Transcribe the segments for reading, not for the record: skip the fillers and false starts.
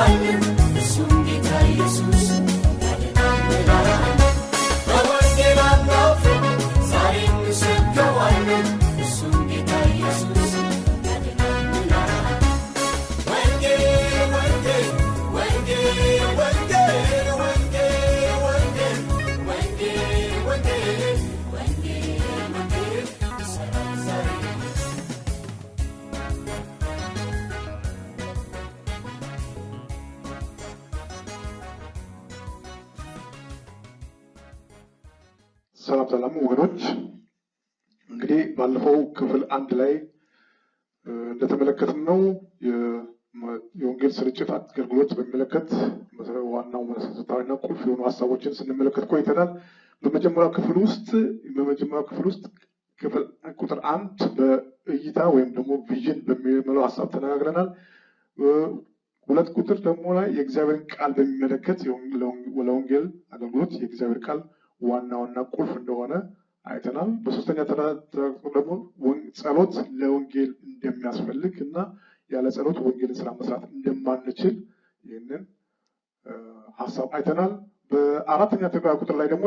እንሰብከዋለን እሱም ጌታ ኢየሱስ ያድናል። በወንጌል አናፍርም ዛሬም እንሰብከዋለን እሱም ጌታ ኢየሱስ ያድናል። ወንጌል ወንጌል ወንጌል ወንጌል ወንጌል ወንጌል ወንጌል ወንጌል ወንጌል ወንጌል ይሰራል ዛሬ። ሰላም ወገኖች፣ እንግዲህ ባለፈው ክፍል 1 ላይ እንደተመለከትነው የወንጌል ስርጭት አገልግሎት በሚመለከት ዋናው መሰረታዊና ቁልፍ የሆኑ ሀሳቦችን ስንመለከት ቆይተናል። በመጀመሪያው ክፍል ውስጥ ክፍል ቁጥር 1 በእይታ ወይም ደግሞ ቪዥን በሚለው ሀሳብ ተነጋግረናል። 2 ቁጥር ደግሞ ላይ የእግዚአብሔርን ቃል በሚመለከት ለወንጌል አገልግሎት የእግዚአብሔር ቃል ዋናውና ቁልፍ እንደሆነ አይተናል። በሶስተኛ ደግሞ ጸሎት ለወንጌል እንደሚያስፈልግ እና ያለ ጸሎት ወንጌልን ስራ መስራት እንደማንችል ይህንን ሀሳብ አይተናል። በአራተኛ ቁጥር ላይ ደግሞ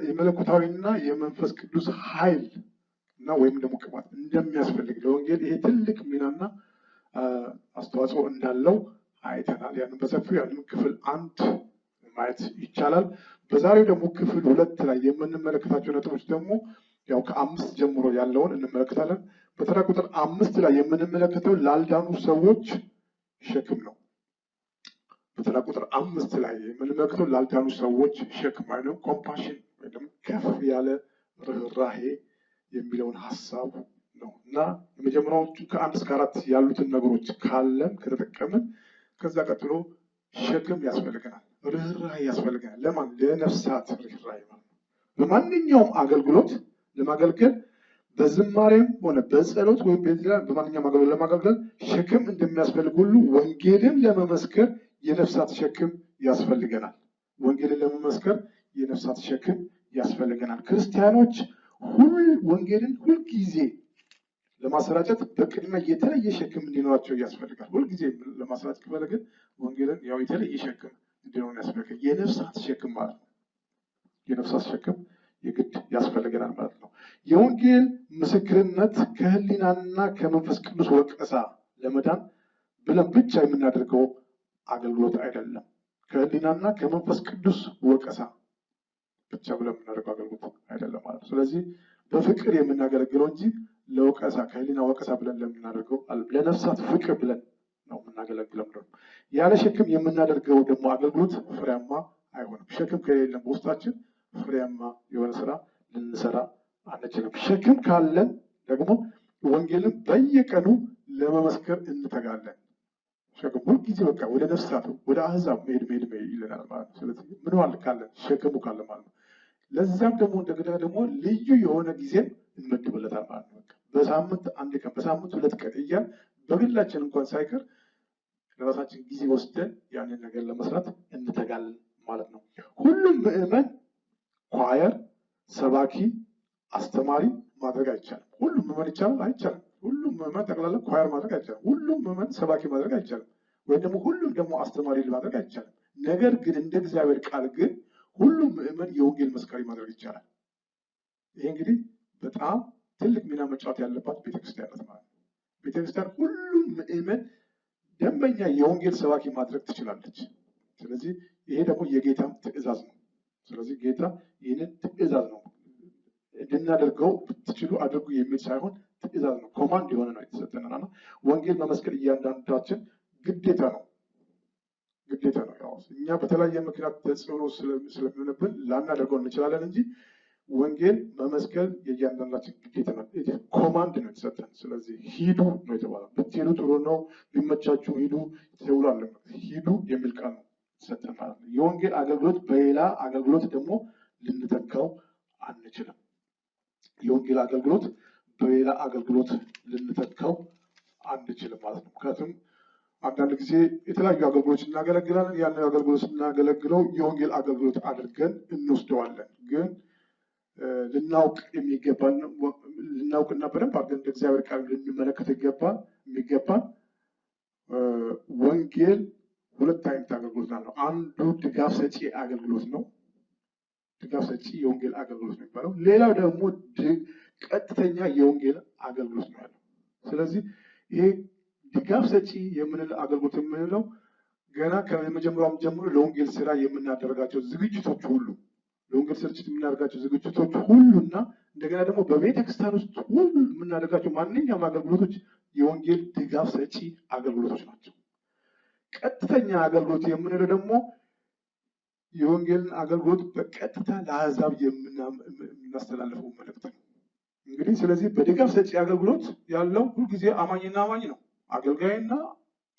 የመለኮታዊና የመንፈስ ቅዱስ ኃይል እና ወይም ደግሞ ቅባት እንደሚያስፈልግ ለወንጌል ይሄ ትልቅ ሚናና አስተዋጽኦ እንዳለው አይተናል። ያንን በሰፊው ያንን ክፍል 1 ማየት ይቻላል። በዛሬው ደግሞ ክፍል 2 ላይ የምንመለከታቸው ነጥቦች ደግሞ ያው ከ5 ጀምሮ ያለውን እንመለከታለን። በተራ ቁጥር 5 ላይ የምንመለከተው ላልዳኑ ሰዎች ሸክም ነው። በተራ ቁጥር 5 ላይ የምንመለከተው ላልዳኑ ሰዎች ሸክም ነው፣ ኮምፓሽን ወይ ደግሞ ከፍ ያለ ርህራሄ የሚለውን ሀሳብ ነው እና የመጀመሪያዎቹ ከ1 እስከ 4 ያሉትን ነገሮች ካለን ከተጠቀምን ከዛ ቀጥሎ ሸክም ያስፈልገናል፣ ርህራሄ ያስፈልገናል። ለማን? ለነፍሳት ርህራሄ ማለት ነው። በማንኛውም አገልግሎት ለማገልገል በዝማሬም ሆነ በጸሎት ወይም በማንኛውም አገልግሎት ለማገልገል ሸክም እንደሚያስፈልግ ሁሉ ወንጌልን ለመመስከር የነፍሳት ሸክም ያስፈልገናል። ወንጌልን ለመመስከር የነፍሳት ሸክም ያስፈልገናል። ክርስቲያኖች ወንጌልን ሁልጊዜ ለማሰራጨት በቅድሚያ የተለየ ሸክም እንዲኖራቸው ያስፈልጋል። ሁልጊዜ ለማሰራጨት ከፈለግን ወንጌልን ያው የተለየ ሸክም እንዲኖር ያስፈልጋል። የነፍሳት ሸክም ማለት ነው። የነፍሳት ሸክም የግድ ያስፈልገናል ማለት ነው። የወንጌል ምስክርነት ከህሊናና ከመንፈስ ቅዱስ ወቀሳ ለመዳን ብለን ብቻ የምናደርገው አገልግሎት አይደለም። ከህሊናና ከመንፈስ ቅዱስ ወቀሳ ብቻ ብለን የምናደርገው አገልግሎት አይደለም ማለት ነው። ስለዚህ በፍቅር የምናገለግለው እንጂ ለወቀሳ ከህሊና ወቀሳ ብለን ለምናደርገው ለነፍሳት ፍቅር ብለን ነው የምናገለግለው። ያለ ሸክም የምናደርገው ደግሞ አገልግሎት ፍሬያማ አይሆንም። ሸክም ከሌለን በውስጣችን ፍሬያማ የሆነ ስራ ልንሰራ አንችልም። ሸክም ካለን ደግሞ ወንጌልን በየቀኑ ለመመስከር እንተጋለን። ሸክም ሁልጊዜ በቃ ወደ ነፍሳት ወደ አህዛብ መሄድ ይለናል ማለት ነው። ስለዚህ ምን ካለን ሸክሙ ካለ ማለት ነው። ለዛም ደግሞ እንደገና ደግሞ ልዩ የሆነ ጊዜም እንመድብለታል ማለት ነው። በሳምንት 1 ቀን በሳምንት 2 ቀን እያልን በግላችን እንኳን ሳይቀር ለራሳችን ጊዜ ወስደን ያንን ነገር ለመስራት እንተጋለን ማለት ነው። ሁሉም ምዕመን ኳየር፣ ሰባኪ፣ አስተማሪ ማድረግ አይቻልም። ሁሉም ምዕመን ይቻላል አይቻልም። ሁሉም ምዕመን ጠቅላላ ኳየር ማድረግ አይቻልም። ሁሉም ምዕመን ሰባኪ ማድረግ አይቻልም። ወይም ደግሞ ሁሉም ደግሞ አስተማሪ ማድረግ አይቻልም። ነገር ግን እንደ እግዚአብሔር ቃል ግን ሁሉም ምዕመን የወንጌል መስካሪ ማድረግ ይቻላል። ይሄ እንግዲህ በጣም ትልቅ ሚና መጫወት ያለባት ቤተክርስቲያን ናት ማለት ነው። ቤተክርስቲያን ሁሉም ምዕመን ደንበኛ የወንጌል ሰባኪ ማድረግ ትችላለች። ስለዚህ ይሄ ደግሞ የጌታም ትእዛዝ ነው። ስለዚህ ጌታ ይህንን ትእዛዝ ነው እንድናደርገው ብትችሉ አድርጉ የሚል ሳይሆን ትእዛዝ ነው፣ ኮማንድ የሆነ ነው የተሰጠንና ወንጌል መመስከር እያንዳንዳችን ግዴታ ነው። ያው እኛ በተለያየ ምክንያት ተጽዕኖ ስለሚሆንብን ላናደርገው እንችላለን እንጂ ወንጌል መመስከር የእያንዳንዳችን ግዴታ ነው። ኮማንድ ነው የተሰጠን። ስለዚህ ሂዱ ነው የተባለው። ብትሄዱ ጥሩ ነው፣ ቢመቻችሁ ሂዱ ተብሏል። ሂዱ የሚል ቃል ነው የተሰጠን ማለት ነው። የወንጌል አገልግሎት በሌላ አገልግሎት ደግሞ ልንተካው አንችልም። የወንጌል አገልግሎት በሌላ አገልግሎት ልንተካው አንችልም ማለት ነው። ምክንያቱም አንዳንድ ጊዜ የተለያዩ አገልግሎት እናገለግላለን። ያንን አገልግሎት እናገለግለው የወንጌል አገልግሎት አድርገን እንወስደዋለን። ግን ልናውቅ ልናውቅና በደንብ አድርገን እንደ እግዚአብሔር ቃል ልንመለከት የሚገባን ወንጌል ሁለት አይነት አገልግሎት ነው። አንዱ ድጋፍ ሰጪ አገልግሎት ነው። ድጋፍ ሰጪ የወንጌል አገልግሎት ነው የሚባለው። ሌላው ደግሞ ቀጥተኛ የወንጌል አገልግሎት ነው ያለው። ስለዚህ ይሄ ድጋፍ ሰጪ የምንለው አገልግሎት የምንለው ገና ከመጀመሪያውም ጀምሮ ለወንጌል ስራ የምናደርጋቸው ዝግጅቶች ሁሉ ለወንጌል ስርጭት የምናደርጋቸው ዝግጅቶች ሁሉና እንደገና ደግሞ በቤተክርስቲያን ውስጥ ሁሉ የምናደርጋቸው ማንኛውም አገልግሎቶች የወንጌል ድጋፍ ሰጪ አገልግሎቶች ናቸው። ቀጥተኛ አገልግሎት የምንለው ደግሞ የወንጌልን አገልግሎት በቀጥታ ለአሕዛብ የምናስተላልፈው መልእክት ነው። እንግዲህ ስለዚህ በድጋፍ ሰጪ አገልግሎት ያለው ሁልጊዜ አማኝና አማኝ ነው፣ አገልጋይና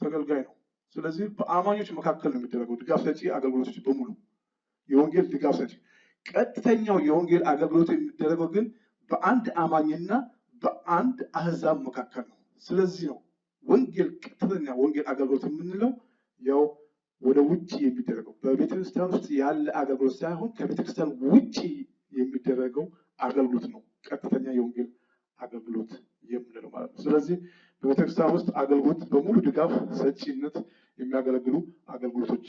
ተገልጋይ ነው። ስለዚህ በአማኞች መካከል ነው የሚደረገው ድጋፍ ሰጪ አገልግሎቶች በሙሉ የወንጌል ድጋፍ ሰጪ። ቀጥተኛው የወንጌል አገልግሎት የሚደረገው ግን በአንድ አማኝና በአንድ አሕዛብ መካከል ነው። ስለዚህ ነው ወንጌል ቀጥተኛ ወንጌል አገልግሎት የምንለው ያው ወደ ውጭ የሚደረገው በቤተክርስቲያን ውስጥ ያለ አገልግሎት ሳይሆን ከቤተክርስቲያን ውጭ የሚደረገው አገልግሎት ነው ቀጥተኛ የወንጌል አገልግሎት የምንለው ማለት ነው። ስለዚህ በቤተክርስቲያን ውስጥ አገልግሎት በሙሉ ድጋፍ ሰጪነት የሚያገለግሉ አገልግሎቶች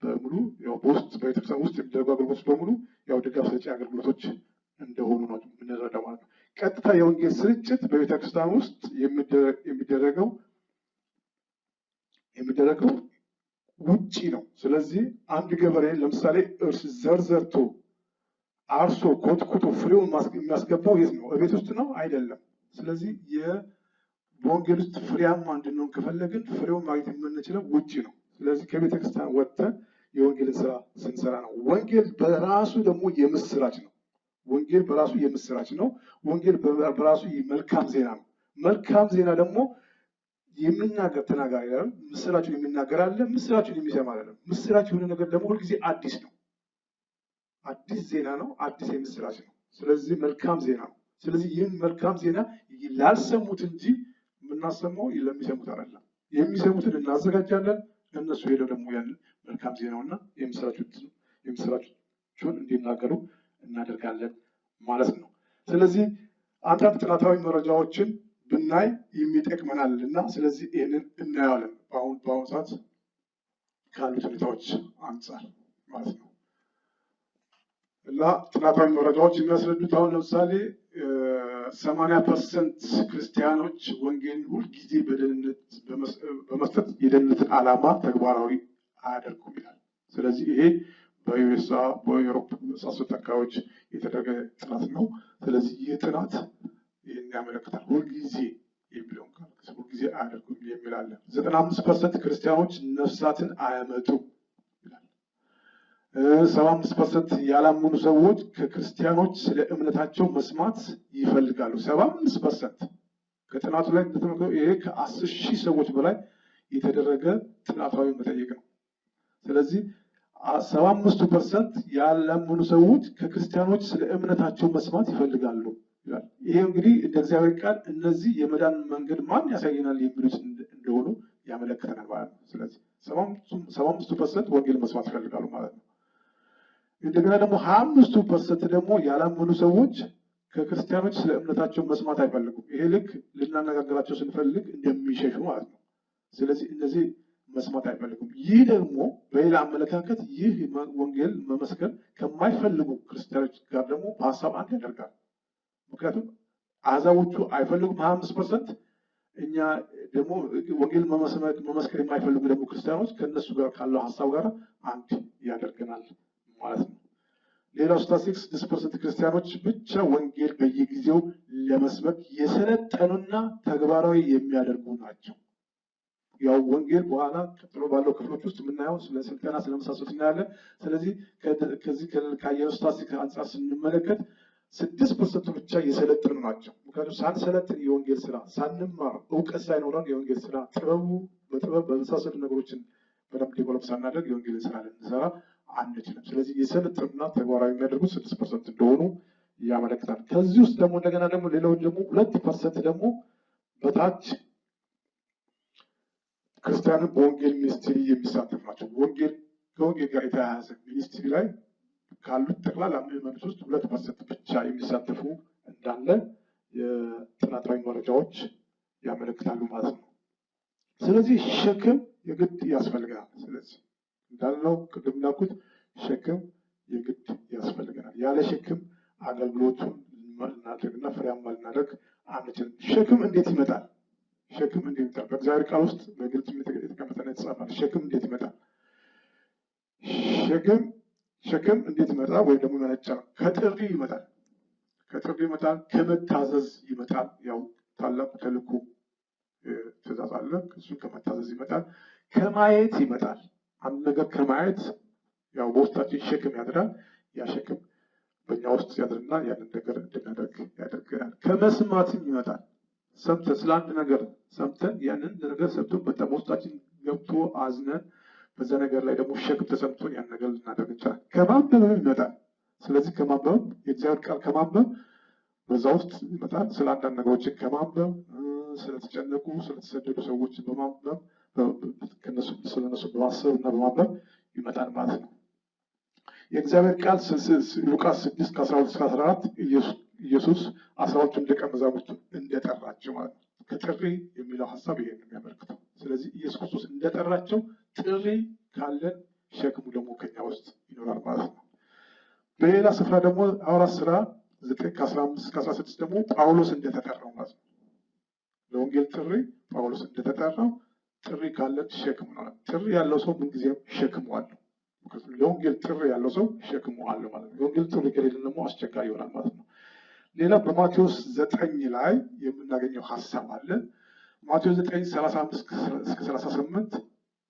በሙሉ ያው በውስጥ በቤተክርስቲያን ውስጥ የሚደረጉ አገልግሎቶች በሙሉ ያው ድጋፍ ሰጪ አገልግሎቶች እንደሆኑ ነው የምንረዳው ማለት ነው። ቀጥታ የወንጌል ስርጭት በቤተክርስቲያን ውስጥ የሚደረገው ውጪ ነው። ስለዚህ አንድ ገበሬ ለምሳሌ እርስ ዘር ዘርቶ አርሶ ኮትኩቶ ፍሬውን የሚያስገባው የት ነው? እቤት ውስጥ ነው? አይደለም። ስለዚህ በወንጌል ውስጥ ፍሬያማ እንድንሆን ከፈለግን ፍሬውን ማግኘት የምንችለው ውጪ ነው። ስለዚህ ከቤተክርስቲያን ወጥተን የወንጌልን ስራ ስንሰራ ነው። ወንጌል በራሱ ደግሞ የምስራች ነው። ወንጌል በራሱ የምስራች ነው። ወንጌል በራሱ መልካም ዜና ነው። መልካም ዜና ደግሞ የሚናገር ተናጋሪ አይደለም። ምስራቹን የሚናገር አለ፣ ምስራቹን የሚሰማ አይደለም። ምስራች የሆነ ነገር ደግሞ ሁልጊዜ አዲስ ነው። አዲስ ዜና ነው። አዲስ የምስራች ነው። ስለዚህ መልካም ዜና ነው። ስለዚህ ይህን መልካም ዜና ላልሰሙት እንጂ የምናሰማው ለሚሰሙት አይደለም። የሚሰሙትን እናዘጋጃለን፣ እነሱ ሄደው ደግሞ ያንን መልካም ዜናውና የምስራቹን እንዲናገሩ እናደርጋለን ማለት ነው። ስለዚህ አንዳንድ ጥናታዊ መረጃዎችን ብናይ የሚጠቅመናል እና ስለዚህ ይህንን እናየዋለን በአሁኑ ሰዓት ካሉት ሁኔታዎች አንጻር ማለት ነው። እና ጥናታዊ መረጃዎች የሚያስረዱት አሁን ለምሳሌ 80% ክርስቲያኖች ወንጌልን ሁልጊዜ በደህንነት በመስጠት የደህንነትን ዓላማ ተግባራዊ አያደርጉም ይላል። ስለዚህ ይሄ በዩኤስአ በዩሮፕ መሳሰሉት አካባቢዎች የተደረገ ጥናት ነው። ስለዚህ ይህ ጥናት ይህን ያመለክታል። ሁልጊዜ የሚለውን ሁልጊዜ አያደርጉም የሚል አለ። 95% ክርስቲያኖች ነፍሳትን አያመጡም ይላል። 75% ያላመኑ ሰዎች ከክርስቲያኖች ስለ እምነታቸው መስማት ይፈልጋሉ። 75% ከጥናቱ ላይ እንደተመለከተው ይሄ ከ10,000 ሰዎች በላይ የተደረገ ጥናታዊ መጠይቅ ነው። ስለዚህ 75% ያላመኑ ሰዎች ከክርስቲያኖች ስለ እምነታቸው መስማት ይፈልጋሉ ይላል። ይሄ እንግዲህ እንደ እግዚአብሔር ቃል እነዚህ የመዳን መንገድ ማን ያሳየናል የሚሉት እንደሆኑ ያመለክተናል ማለት ነው። ስለዚህ 75% ወንጌል መስማት ይፈልጋሉ ማለት ነው። እንደገና ደግሞ 25% ደግሞ ያላመኑ ሰዎች ከክርስቲያኖች ስለ እምነታቸው መስማት አይፈልጉም። ይሄ ልክ ልናነጋገራቸው ስንፈልግ እንደሚሸሹ ማለት ነው። ስለዚህ እነዚህ መስማት አይፈልጉም። ይህ ደግሞ በሌላ አመለካከት ይህ ወንጌል መመስከር ከማይፈልጉ ክርስቲያኖች ጋር ደግሞ በሀሳብ አንድ ያደርጋል። ምክንያቱም አሕዛቦቹ አይፈልጉም 25%፣ እኛ ደግሞ ወንጌል መመስከር የማይፈልጉ ደግሞ ክርስቲያኖች ከእነሱ ጋር ካለው ሀሳብ ጋር አንድ ያደርገናል ማለት ነው። ሌላው ስታቲስቲክስ 6% ክርስቲያኖች ብቻ ወንጌል በየጊዜው ለመስበክ የሰለጠኑና ተግባራዊ የሚያደርጉ ናቸው። ያው ወንጌል በኋላ ቀጥሎ ባለው ክፍሎች ውስጥ የምናየው ስለ ስልጠና ስለመሳሰሉት እናያለን። ስለዚህ ከዚህ ካየነው ስታቲስቲክስ አንጻር ስንመለከት 6% ብቻ የሰለጠኑ ናቸው። ምክንያቱም ሳንሰለጥን የወንጌል ስራ ሳንማር እውቀት ሳይኖረን የወንጌል ስራ በጥበብ በመሳሰሉ ነገሮችን በደንብ ዴቨሎፕ ሳናደርግ የወንጌል ስራ ልንሰራ አንችልም። ስለዚህ የሰለጠኑና ተግባራዊ የሚያደርጉት 6% እንደሆኑ ያመለክታል። ከዚህ ውስጥ ደግሞ እንደገና ደግሞ ሌላው ደግሞ 2% ደግሞ በታች ክርስቲያንን በወንጌል ሚኒስትሪ የሚሳተፉ ናቸው። ከወንጌል ጋር የተያያዘ ሚኒስትሪ ላይ ካሉት ጠቅላላ ምዕመናን ውስጥ 2% ብቻ የሚሳተፉ እንዳለ የጥናታዊ መረጃዎች ያመለክታሉ ማለት ነው። ስለዚህ ሸክም የግድ ያስፈልገናል። ስለዚህ እንዳልነው ቅድም እንዳልኩት ሸክም የግድ ያስፈልገናል። ያለ ሸክም አገልግሎቱን ልናደርግና ፍሬያማ ልናደርግ አንችልም። ሸክም እንዴት ይመጣል? ሸክም እንዴት ይመጣል? በእግዚአብሔር ቃል ውስጥ በግልጽ የተቀመጠና የተጻፈ ሸክም እንዴት ይመጣል? ሸክም እንዴት ይመጣል? ወይም ደግሞ ይመነጫል? ከጥሪ ይመጣል። ከጥሪ ይመጣል። ከመታዘዝ ይመጣል። ያው ታላቁ ተልእኮ ትእዛዝ አለ። እሱን ከመታዘዝ ይመጣል። ከማየት ይመጣል። አንድ ነገር ከማየት ያው በውስጣችን ሸክም ያድራል። ያ ሸክም በእኛ ውስጥ ያድርና ያንን ነገር እንድናደርግ ያደርገናል። ከመስማትም ይመጣል። ሰምተን ስለ አንድ ነገር ሰምተን ያንን ነገር ሰምተን በጣም በውስጣችን ገብቶ አዝነን በዛ ነገር ላይ ደግሞ ሸክም ተሰምቶን ያን ነገር ልናደርግ እንችላለን። ከማንበብም ይመጣል። ስለዚህ ከማንበብ የእግዚአብሔር ቃል ከማንበብ በዛ ውስጥ ይመጣል። ስለ አንዳንድ ነገሮችን ከማንበብ ስለተጨነቁ ስለተሰደዱ ሰዎችን በማንበብ ስለነሱ በማሰብ እና በማንበብ ይመጣል ማለት ነው። የእግዚአብሔር ቃል ሉቃስ 6:12-14 ኢየሱስ 12ቱን ደቀ መዛሙርቱ እንደጠራቸው ማለት ነው። ከጥሪ የሚለው ሀሳብ ይሄን ነው የሚያመለክተው። ስለዚህ ኢየሱስ ክርስቶስ እንደጠራቸው ጥሪ ካለን ሸክሙ ደግሞ ከኛ ውስጥ ይኖራል ማለት ነው። በሌላ ስፍራ ደግሞ ሐዋርያት ሥራ 9:15-16 ደግሞ ጳውሎስ እንደተጠራው ማለት ነው። ለወንጌል ጥሪ ጳውሎስ እንደተጠራው ጥሪ ካለን ሸክሙ ነው። ጥሪ ያለው ሰው ምንጊዜም ሸክሙ አለው። ለወንጌል ጥሪ ያለው ሰው ሸክሙ አለው ማለት ነው። የወንጌል ጥሪ ከሌለን ደግሞ አስቸጋሪ ይሆናል ማለት ነው። ሌላ በማቴዎስ 9 ላይ የምናገኘው ሀሳብ አለ። ማቴዎስ 9:35-38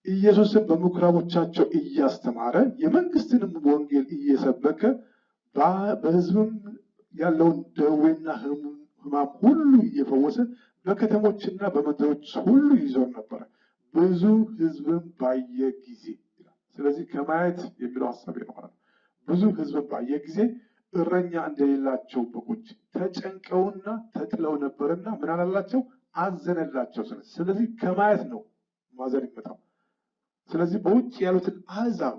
ኢየሱስም በምኩራቦቻቸው እያስተማረ የመንግስትንም ወንጌል እየሰበከ በሕዝብም ያለውን ደዌና ሕማም ሁሉ እየፈወሰ በከተሞችና በመንደሮች ሁሉ ይዞር ነበረ፣ ብዙ ሕዝብም ባየ ጊዜ። ስለዚህ ከማየት የሚለው ሀሳብ ነው ማለት ነው። ብዙ ሕዝብም ባየ ጊዜ እረኛ እንደሌላቸው በጎች ተጨንቀውና ተጥለው ነበርና ምን አላላቸው? አዘነላቸው። ስለዚህ ከማየት ነው ማዘን ይመጣው። ስለዚህ በውጭ ያሉትን አሕዛብ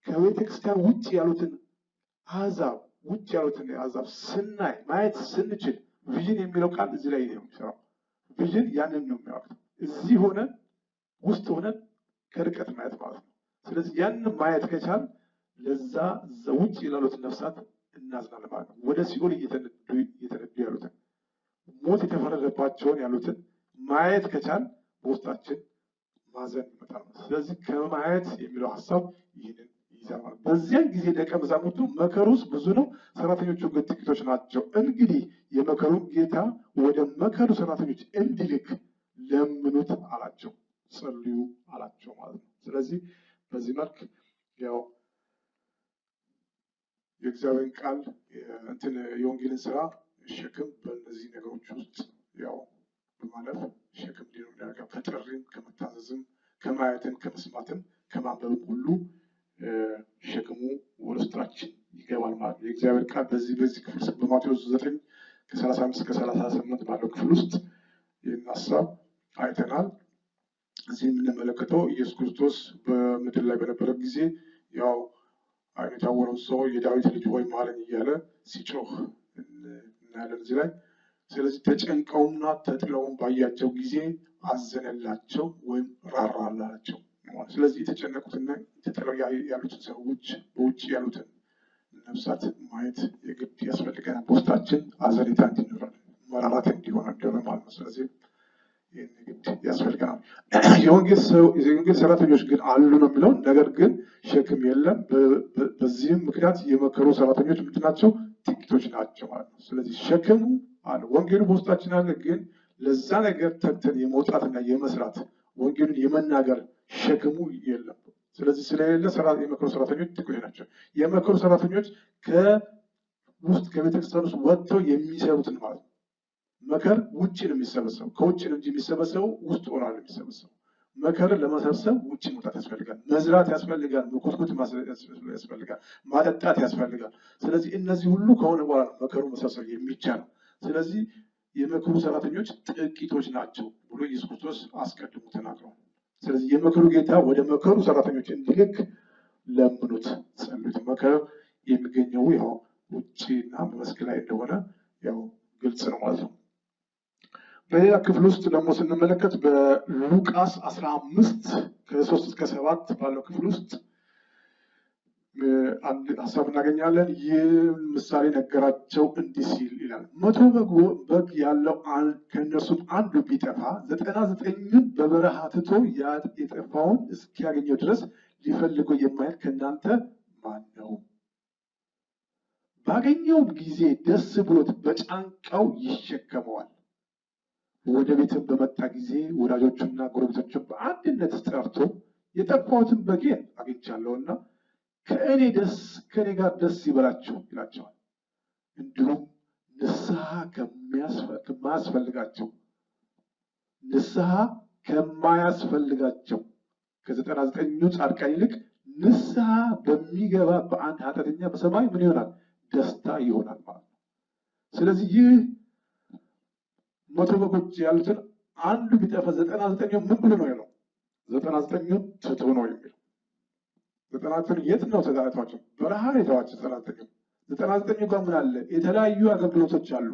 ከቤተ ክርስቲያን ውጭ ያሉትን አሕዛብ ስናይ ማየት ስንችል ቪዥን የሚለው ቃል እዚህ ላይ ነው የሚሰራው። ቪዥን ያንን ነው የሚያወቅተው። እዚህ ሆነን ውስጥ ሆነን ከርቀት ማየት ማለት ነው። ስለዚህ ያንን ማየት ከቻል ለዛ ውጭ ላሉትን ነፍሳት እናዝናለን ማለት ነው። ወደ ሲኦል እየተነዱ ያሉትን ሞት የተፈረደባቸውን ያሉትን ማየት ከቻል በውስጣችን ማዘን ይመጣል። ስለዚህ ከማየት የሚለው ሀሳብ ይህንን ይይዛል። በዚያን ጊዜ ደቀ መዛሙርቱ መከሩስ ብዙ ነው፣ ሰራተኞቹ ግን ጥቂቶች ናቸው። እንግዲህ የመከሩን ጌታ ወደ መከሩ ሰራተኞች እንዲልክ ለምኑት አላቸው፣ ጸልዩ አላቸው ማለት ነው። ስለዚህ በዚህ መልክ ያው የእግዚአብሔርን ቃል የወንጌልን ስራ ሸክም በእነዚህ ነገሮች ውስጥ ያው በማለፍ ሸክም እንዲኖር ያደርጋል። ከጥሪም ከመታዘዝም ከማየትም ከመስማትም ከማንበብም ሁሉ ሸክሙ ወደ ውስጣችን ይገባል ማለት ነው። የእግዚአብሔር ቃል በዚህ ክፍል በማቴዎስ 9:35-38 ባለው ክፍል ውስጥ ይህን ሀሳብ አይተናል። እዚህ የምንመለከተው ኢየሱስ ክርስቶስ በምድር ላይ በነበረ ጊዜ ያው ዓይኑ የታወረውን ሰው የዳዊት ልጅ ሆይ ማረኝ እያለ ሲጮህ እናያለን እዚህ ላይ። ስለዚህ ተጨንቀውና ተጥለውን ባያቸው ጊዜ አዘነላቸው ወይም ራራላቸው። ስለዚህ የተጨነቁትና ተጥለው ያሉትን ሰዎች በውጭ ያሉትን ነፍሳት ማየት የግድ ያስፈልገናል። በውስጣችን አዘኔታ እንዲኖረን መራራት እንዲሆን ማለት ነው። ስለዚህ ይህን የግድ ያስፈልገናል። የወንጌል ሰራተኞች ግን አሉ ነው የሚለው። ነገር ግን ሸክም የለም። በዚህም ምክንያት የመከሩ ሰራተኞች ምንድን ናቸው? ጥቂቶች ናቸው ማለት ነው። ስለዚህ ሸክሙ አለ፣ ወንጌሉ በውስጣችን አለ። ግን ለዛ ነገር ተግተን የመውጣትና የመስራት ወንጌሉን የመናገር ሸክሙ የለም። ስለዚህ ስለሌለ የመከሩ ሰራተኞች ጥቂቶች ናቸው። የመከሩ ሰራተኞች ከቤተክርስቲያን ውስጥ ወጥተው የሚሰሩትን ማለት ነው። መከር ውጭ ነው የሚሰበሰበው፣ ከውጭ ነው እንጂ የሚሰበሰበው ውስጥ ሆኗል የሚሰበሰበው። መከርን ለመሰብሰብ ውጭ መውጣት ያስፈልጋል፣ መዝራት ያስፈልጋል፣ መኮትኮት ያስፈልጋል፣ ማጠጣት ያስፈልጋል። ስለዚህ እነዚህ ሁሉ ከሆነ በኋላ ነው መከሩ መሰብሰብ የሚቻለው። ስለዚህ የመከሩ ሰራተኞች ጥቂቶች ናቸው ብሎ ኢየሱስ ክርስቶስ አስቀድሞ ተናግሯል። ስለዚህ የመከሩ ጌታ ወደ መከሩ ሰራተኞች እንዲልክ ለምኑት፣ ጸልዩት። መከር የሚገኘው ያው ውጭና በመስክ ላይ እንደሆነ ያው ግልጽ ነው ማለት ነው። በሌላ ክፍል ውስጥ ደግሞ ስንመለከት በሉቃስ 15 ከ3 እስከ 7 ባለው ክፍል ውስጥ አንድ ሀሳብ እናገኛለን። ይህ ምሳሌ ነገራቸው እንዲህ ሲል ይላል። 100 በግ ያለው ከእነርሱም አንዱ ቢጠፋ 99ን በበረሃ ትቶ የጠፋውን እስኪያገኘው ድረስ ሊፈልገው የማይል ከእናንተ ማን ነው? ባገኘው ጊዜ ደስ ብሎት በጫንቃው ይሸከመዋል። ወደ ቤትም በመጣ ጊዜ ወዳጆቹና ጎረቤቶቹን በአንድነት ጠርቶ የጠፋሁትን በጌን አግኝቻለሁና ከእኔ ጋር ደስ ይበላችሁ ይላቸዋል። እንዲሁም ንስሐ ከማያስፈልጋቸው ከ99 ጻድቃን ይልቅ ንስሐ በሚገባ በአንድ ኃጢአተኛ በሰማይ ምን ይሆናል? ደስታ ይሆናል ማለት ነው። ስለዚህ ይህ 100 በጎች ያሉትን አንዱ ቢጠፋ 99ው ምን ብሎ ነው ያለው? 99ው ትቶ ነው የሚለው። 99 የት ነው ተጋጣጣቸው? በረሃ የተዋቸው 99 ጋር ምን አለ? የተለያዩ አገልግሎቶች አሉ።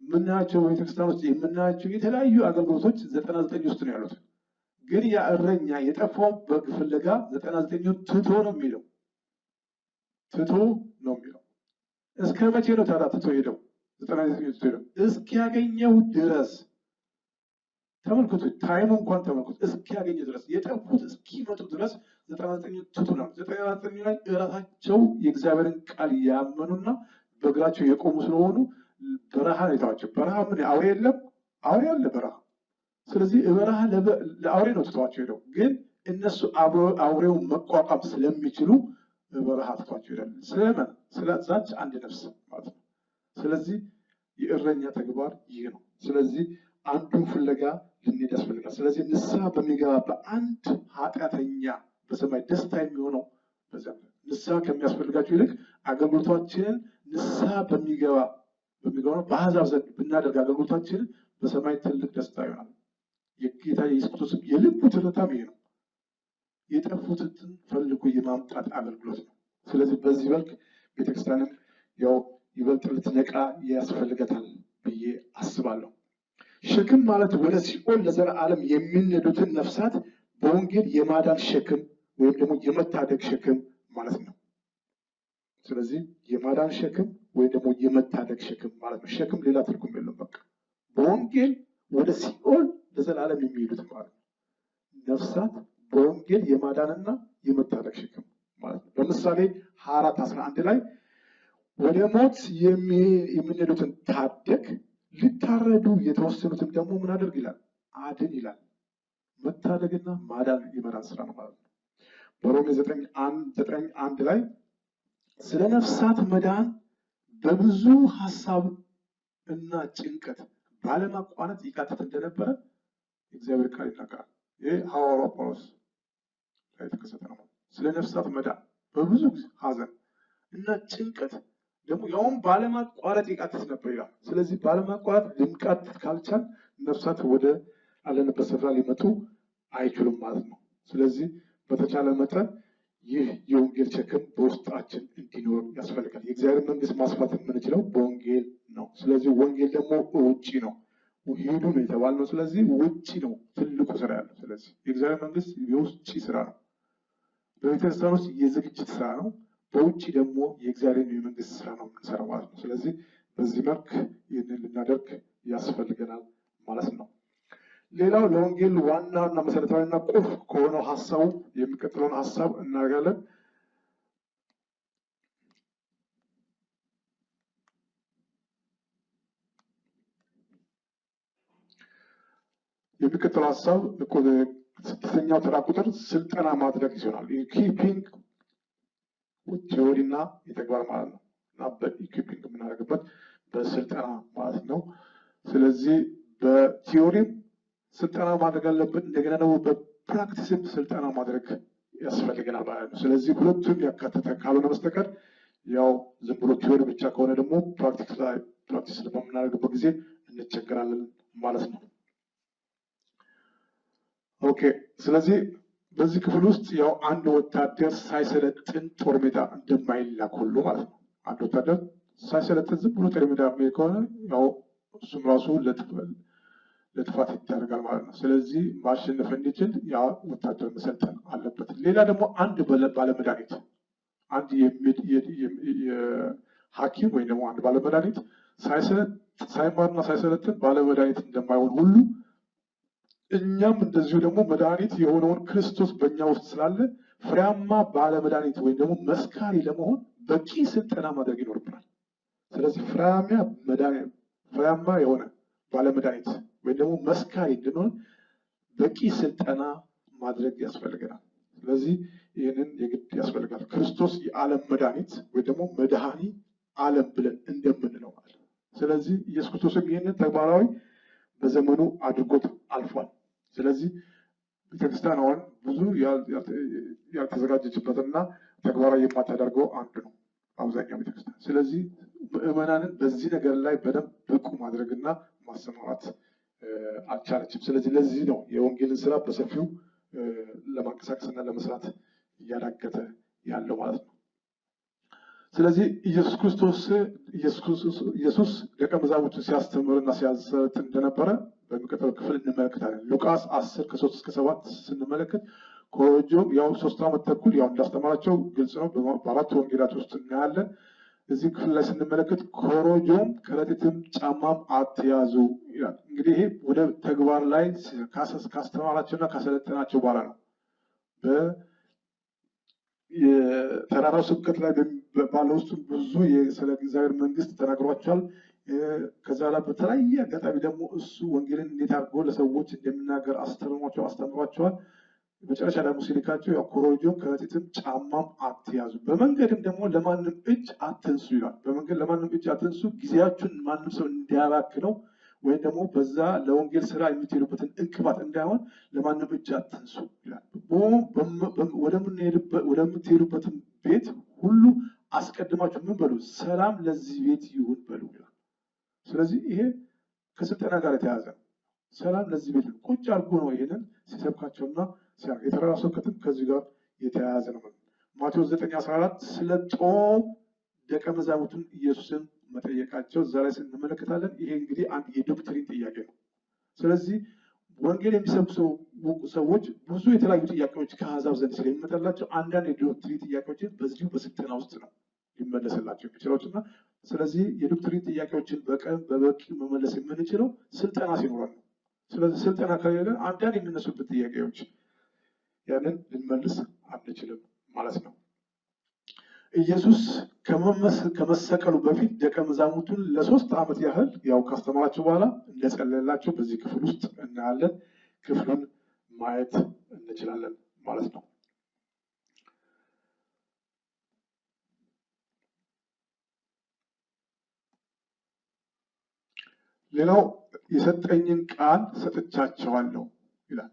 ምናቸው ቤተክርስቲያን ውስጥ የምናያቸው የተለያዩ አገልግሎቶች 99 ውስጥ ነው ያሉት። ግን ያ እረኛ የጠፋው በግ ፍለጋ 99ው ትቶ ነው የሚለው። እስከ መቼ ነው ታዲያ ትቶ ሄደው? 99 ትቶ ሄደው እስኪያገኘው ድረስ ተመልከቱ። ታይሙ እንኳን ተመልከቱ። እስኪያገኘው ድረስ የጠፉት እስኪመጡ ድረስ 99 ትቶ ነው። 99 ላይ እራሳቸው የእግዚአብሔርን ቃል ያመኑና በእግራቸው የቆሙ ስለሆኑ በረሃ ነው። በረሃ ምን አውሬ የለም? አውሬ አለ በረሃ። ስለዚህ በረሃ ለአውሬ ነው ትተዋቸው ሄደው። ግን እነሱ አውሬውን መቋቋም ስለሚችሉ በረሃ ትተዋቸው ሄዳል። ስለዛች አንድ ነፍስ ማለት ነው። ስለዚህ የእረኛ ተግባር ይህ ነው። ስለዚህ አንዱን ፍለጋ ልንሄድ ያስፈልጋል። ስለዚህ ንስሐ በሚገባ በአንድ ኃጢአተኛ በሰማይ ደስታ የሚሆነው በዚያ ንስሐ ከሚያስፈልጋቸው ይልቅ አገልግሎታችንን ንስሐ በሚገባ በአሕዛብ ዘንድ ብናደርግ አገልግሎታችንን በሰማይ ትልቅ ደስታ ይሆናል። የጌታ የኢየሱስ ክርስቶስ የልቡ ትርታም ይሄ ነው። የጠፉትን ፈልጎ የማምጣት አገልግሎት ነው። ስለዚህ በዚህ መልክ ቤተክርስቲያንም ያው ይበልጥ ልትነቃ ያስፈልገታል ብዬ አስባለሁ። ሸክም ማለት ወደ ሲኦል ለዘላለም የሚነዱትን ነፍሳት በወንጌል የማዳን ሸክም ወይም ደግሞ የመታደግ ሸክም ማለት ነው። ስለዚህ የማዳን ሸክም ወይም ደግሞ የመታደግ ሸክም ማለት ነው። ሸክም ሌላ ትርጉም የለውም። በቃ በወንጌል ወደ ሲኦል ለዘላለም የሚሄዱት ማለት ነው። ነፍሳት በወንጌል የማዳንና የመታደግ ሸክም ማለት ነው። በምሳሌ 24:11 ላይ ወደ ሞት የሚነዱትን ታደግ፣ ሊታረዱ የተወሰኑትን ደግሞ ምን አድርግ ይላል? አድን ይላል። መታደግና ማዳን የመዳን ስራ ነው ማለት ነው። በሮሜ 9:1 ላይ ስለ ነፍሳት መዳን በብዙ ሀሳብ እና ጭንቀት ባለማቋረጥ ይቃተት እንደነበረ እግዚአብሔር ቃል ይናገራል። ይህ ሐዋርያው ጳውሎስ ላይ የተከሰተ ነው። ስለ ነፍሳት መዳን በብዙ ሀዘን እና ጭንቀት ደግሞ ያውም ባለማቋረጥ ይቃተት ነበር ይላል። ስለዚህ ባለማቋረጥ ልንቃተት ካልቻል ነፍሳት ወደ አለንበት ስፍራ ሊመጡ አይችሉም ማለት ነው። ስለዚህ በተቻለ መጠን ይህ የወንጌል ሸክም በውስጣችን እንዲኖር ያስፈልጋል። የእግዚአብሔር መንግስት ማስፋት የምንችለው በወንጌል ነው። ስለዚህ ወንጌል ደግሞ ውጪ ነው። ሂዱ ነው የተባልነው። ስለዚህ ውጪ ነው ትልቁ ስራ ያለው። ስለዚህ የእግዚአብሔር መንግስት የውጭ ስራ ነው። በቤተክርስቲያን ውስጥ የዝግጅት ስራ ነው። በውጭ ደግሞ የእግዚአብሔር የመንግስት ስራ ነው የምንሰራው ማለት ነው። ስለዚህ በዚህ መልክ ይህንን ልናደርግ ያስፈልገናል ማለት ነው። ሌላው ለወንጌል ዋናና መሰረታዊና ቁልፍ ከሆነው ሀሳቡ የሚቀጥለውን ሀሳብ እናደርጋለን። የሚቀጥለው ሀሳብ 6ኛው ተራ ቁጥር ስልጠና ማድረግ ይሆናል። ኢኩዊፒንግ ቲዎሪ እና የተግባር ማለት ነው እና በኢኩዊፒንግ የምናደርግበት በስልጠና ማለት ነው። ስለዚህ በቲዎሪም ስልጠና ማድረግ አለብን። እንደገና ደግሞ በፕራክቲስም ስልጠና ማድረግ ያስፈልገናል ማለት ነው። ስለዚህ ሁለቱም ያካተተ ካልሆነ በስተቀር ያው ዝም ብሎ ቲዎሪ ብቻ ከሆነ ደግሞ ፕራክቲስ በምናደርግበት ጊዜ እንቸገራለን ማለት ነው። ኦኬ። ስለዚህ በዚህ ክፍል ውስጥ ያው አንድ ወታደር ሳይሰለጥን ጦር ሜዳ እንደማይላክ ሁሉ ማለት ነው። አንድ ወታደር ሳይሰለጥን ዝም ብሎ ጦር ሜዳ ከሆነ ያው እሱም ራሱ ለጥፋት ይዳረጋል ማለት ነው። ስለዚህ ማሸነፍ እንዲችል ያ ወታደር መሰልጠን አለበት። ሌላ ደግሞ አንድ ባለመድኃኒት አንድ ሐኪም ወይም ደግሞ አንድ ባለመድኃኒት ሳይማርና ሳይሰለጥን ባለመድኃኒት እንደማይሆን ሁሉ እኛም እንደዚሁ ደግሞ መድኃኒት የሆነውን ክርስቶስ በእኛ ውስጥ ስላለ ፍሬያማ ባለመድኃኒት ወይም ደግሞ መስካሪ ለመሆን በቂ ስልጠና ማድረግ ይኖርብናል። ስለዚህ ፍሬያማ የሆነ ባለመድኃኒት ወይም ደግሞ መስካሪ እንድንሆን በቂ ስልጠና ማድረግ ያስፈልገናል። ስለዚህ ይህንን የግድ ያስፈልጋል። ክርስቶስ የዓለም መድኃኒት ወይ ደግሞ መድኃኒ ዓለም ብለን እንደምንለው ማለት ነው። ስለዚህ ኢየሱስ ክርስቶስም ይህንን ተግባራዊ በዘመኑ አድርጎት አልፏል። ስለዚህ ቤተክርስቲያን አሁን ብዙ ያልተዘጋጀችበትና ተግባራዊ የማታደርገው አንዱ ነው አብዛኛው ቤተክርስቲያን። ስለዚህ ምዕመናንን በዚህ ነገር ላይ በደንብ ብቁ ማድረግና ማሰማራት አልቻለችም። ስለዚህ ለዚህ ነው የወንጌልን ስራ በሰፊው ለማንቀሳቀስና ለመስራት እያዳገተ ያለው ማለት ነው። ስለዚህ ኢየሱስ ደቀ መዛሙርቱን ሲያስተምርና ሲያሰለጥን እንደነበረ በሚቀጥለው ክፍል እንመለከታለን። ሉቃስ 10:3-7 ስንመለከት ኮረጆም ያው 3 ዓመት ተኩል ያው እንዳስተማራቸው ግልጽ ነው። በአራት ወንጌላት ውስጥ እናያለን። እዚህ ክፍል ላይ ስንመለከት ኮረጆም ከረጢትም ጫማም አትያዙ ይላል። እንግዲህ ይሄ ወደ ተግባር ላይ ካስተማራቸውና ካሰለጠናቸው በኋላ ነው። የተራራው ስብከት ላይ ባለው ውስጥ ብዙ ስለ እግዚአብሔር መንግስት ተናግሯቸዋል። ከዛ ላይ በተለያየ አጋጣሚ ደግሞ እሱ ወንጌልን እንዴት አድርጎ ለሰዎች እንደሚናገር አስተምሯቸዋል። መጨረሻ ደግሞ ሲልካቸው ያው ኮረጆም ከረጢትም ጫማም አትያዙ፣ በመንገድም ደግሞ ለማንም እጅ አትንሱ ይላል። በመንገድ ለማንም እጅ አትንሱ፣ ጊዜያችሁን ማንም ሰው እንዲያባክነው ወይም ደግሞ በዛ ለወንጌል ስራ የምትሄዱበትን እንቅፋት እንዳይሆን ለማንም እጅ አትንሱ ይላል። ወደምትሄዱበትን ቤት ሁሉ አስቀድማችሁ ምን በሉ? ሰላም ለዚህ ቤት ይሁን በሉ ይላል። ስለዚህ ይሄ ከስልጠና ጋር የተያዘ ነው። ሰላም ለዚህ ቤት ቁጭ አድርጎ ነው ይሄንን ሲሰብካቸውና የተራራው ስብከትም ከዚህ ጋር የተያያዘ ነው። ማቴዎስ 9:14 ስለ ጦም ደቀ መዛሙርቱን ኢየሱስን መጠየቃቸው እዛ ላይ እንመለከታለን። ይሄ እንግዲህ አንድ የዶክትሪን ጥያቄ ነው። ስለዚህ ወንጌል የሚሰብኩ ሰዎች ብዙ የተለያዩ ጥያቄዎች ከአሕዛብ ዘንድ ስለሚመጣላቸው አንዳንድ የዶክትሪን ጥያቄዎችን በዚሁ በስልጠና ውስጥ ነው ሊመለስላቸው የሚችሉት እና ስለዚህ የዶክትሪን ጥያቄዎችን በበቂ መመለስ የምንችለው ስልጠና ሲኖረን ነው። ስለዚህ ስልጠና ከሌለ አንዳንድ የሚነሱበት ጥያቄዎች ያንን ልንመልስ አንችልም ማለት ነው። ኢየሱስ ከመሰቀሉ በፊት ደቀ መዛሙርቱን ለ3 ዓመት ያህል ያው ካስተማራቸው በኋላ እንደጸለየላቸው በዚህ ክፍል ውስጥ እናያለን። ክፍሉን ማየት እንችላለን ማለት ነው። ሌላው የሰጠኝን ቃል ሰጥቻቸዋለሁ ይላል።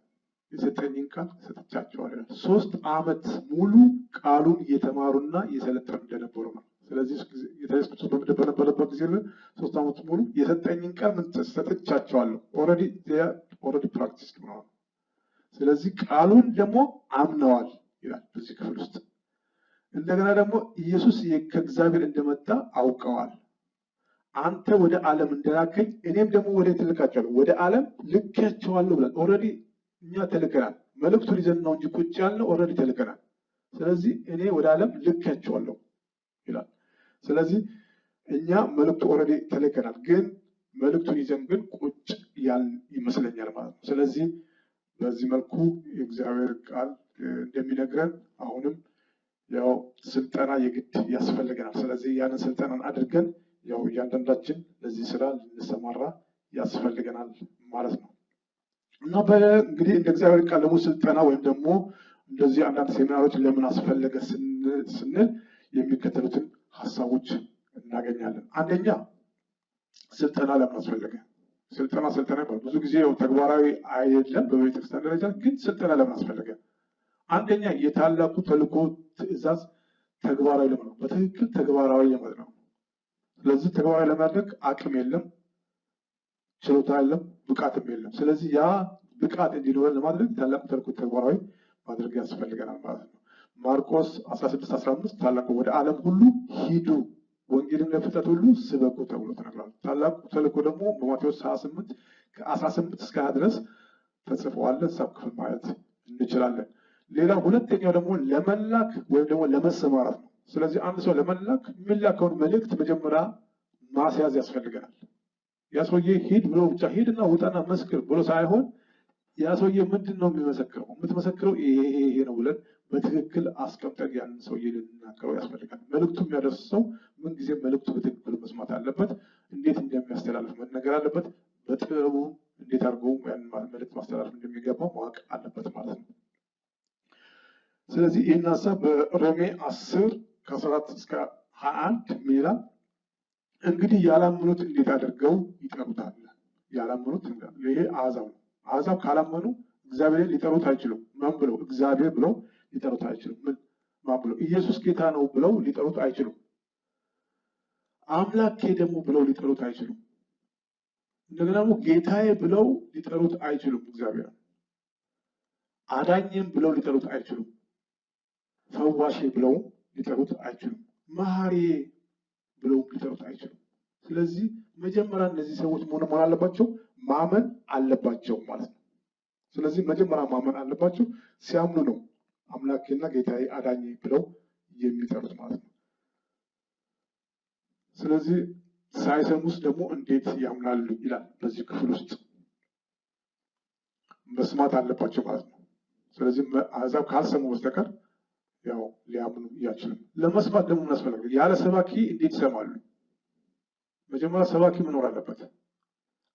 የሰጠኝን ቃል ሰጥቻቸዋለሁ። 3 ዓመት ሙሉ ቃሉን እየተማሩና እየሰለጠኑ እንደነበሩ ነው። ስለዚህ ኢየሱስ ክርስቶስ በነበረበት ጊዜ 3 ዓመት ሙሉ የሰጠኝን ቃል ሰጥቻቸዋለሁ። ኦልሬዲ ፕራክቲስ ነው። ስለዚህ ቃሉን ደግሞ አምነዋል ይላል በዚህ ክፍል ውስጥ። እንደገና ደግሞ ኢየሱስ ከእግዚአብሔር እንደመጣ አውቀዋል። አንተ ወደ ዓለም እንደላከኝ እኔም ደግሞ ወደ ልካቸዋለሁ፣ ወደ ዓለም ልኬያቸዋለሁ ብለን ኦልሬዲ እኛ ተልከናል። መልእክቱን ይዘን ነው እንጂ ቁጭ ያልነው ኦልሬዲ ተልከናል። ስለዚህ እኔ ወደ ዓለም ልኬያቸዋለሁ ይላል። ስለዚህ እኛ መልእክቱ ኦልሬዲ ተልከናል፣ ግን መልእክቱን ይዘን ግን ቁጭ ያልን ይመስለኛል ማለት ነው። ስለዚህ በዚህ መልኩ የእግዚአብሔር ቃል እንደሚነግረን አሁንም ያው ስልጠና የግድ ያስፈልገናል። ስለዚህ ያንን ስልጠናን አድርገን ያው እያንዳንዳችን ለዚህ ስራ ልንሰማራ ያስፈልገናል ማለት ነው። እና እንግዲህ እንደ እግዚአብሔር ቃል ደግሞ ስልጠና ወይም ደግሞ እንደዚህ አንዳንድ ሴሚናሮች ለምን አስፈለገ ስንል የሚከተሉትን ሀሳቦች እናገኛለን። አንደኛ ስልጠና ለምን አስፈለገ? ስልጠና ይባላል። ብዙ ጊዜ ያው ተግባራዊ አይደለም በቤተክርስቲያን ደረጃ፣ ግን ስልጠና ለምን አስፈለገ? አንደኛ የታላቁ ተልእኮ ትእዛዝ ተግባራዊ ለማድረግ በትክክል ተግባራዊ ለማድረግ ነው። ስለዚህ ተግባራዊ ለማድረግ አቅም የለም፣ ችሎታ የለም፣ ብቃትም የለም። ስለዚህ ያ ብቃት እንዲኖረን ለማድረግ ታላቁ ተልእኮ ተግባራዊ ማድረግ ያስፈልገናል ማለት ነው። ማርቆስ 16:15 ታላቁ ወደ ዓለም ሁሉ ሂዱ ወንጌልን ለፍጥረት ሁሉ ስበኩ ተብሎ ተነግሯል። ታላቁ ተልእኮ ደግሞ በማቴዎስ 28 ከ18 እስከ 20 ድረስ ተጽፈዋል። ሰብ ክፍል ማየት እንችላለን። ሌላ ሁለተኛው ደግሞ ለመላክ ወይም ደግሞ ለመሰማራት ነው። ስለዚህ አንድ ሰው ለመላክ የሚላከውን መልእክት መጀመሪያ ማስያዝ ያስፈልገናል። ያ ሰውዬ ሂድ ብሎ ብቻ ሂድና ውጣና መስክር ብሎ ሳይሆን ያ ሰውዬ ምንድን ነው የሚመሰክረው? የምትመሰክረው ይሄ ነው ብለን በትክክል አስቀምጠን ያንን ሰውዬ ልንናገረው ያስፈልጋል። መልእክቱ የሚያደርስ ሰው ምንጊዜም መልእክቱ በትክክል መስማት አለበት። እንዴት እንደሚያስተላልፍ መነገር አለበት። በጥበቡ እንዴት አድርጎ ያንን መልእክት ማስተላለፍ እንደሚገባው ማወቅ አለበት ማለት ነው። ስለዚህ ይህን ሀሳብ በሮሜ 10 ከ14 እስከ 21 ምን ይላል? እንግዲህ ያላመኑት እንዴት አድርገው ይጠሩታል? ያላመኑት ይሄ አሕዛብ ነው። አሕዛብ ካላመኑ እግዚአብሔርን ሊጠሩት አይችሉም። ማን ብለው? እግዚአብሔር ብለው ሊጠሩት አይችሉም። ማን ብለው? ኢየሱስ ጌታ ነው ብለው ሊጠሩት አይችሉም። አምላኬ ደግሞ ብለው ሊጠሩት አይችሉም። እንደገና ደግሞ ጌታዬ ብለው ሊጠሩት አይችሉም። እግዚአብሔር አዳኝም ብለው ሊጠሩት አይችሉም። ፈዋሼ ብለው ሊጠሩት አይችሉም። መሐሪዬ ብለው ሊጠሩት አይችሉም። ስለዚህ መጀመሪያ እነዚህ ሰዎች መሆን አለባቸው፣ ማመን አለባቸው ማለት ነው። ስለዚህ መጀመሪያ ማመን አለባቸው። ሲያምኑ ነው አምላኬና ጌታዬ አዳኝ ብለው የሚጠሩት ማለት ነው። ስለዚህ ሳይሰሙስ ደግሞ እንዴት ያምናሉ ይላል። በዚህ ክፍል ውስጥ መስማት አለባቸው ማለት ነው። ስለዚህ አሕዛብ ካልሰሙ በስተቀር ያው ሊያምኑ አይችሉም። ለመስማት ደግሞ ምን ያስፈልጋል? ያለ ሰባኪ እንዴት ይሰማሉ? መጀመሪያ ሰባኪ መኖር አለበት።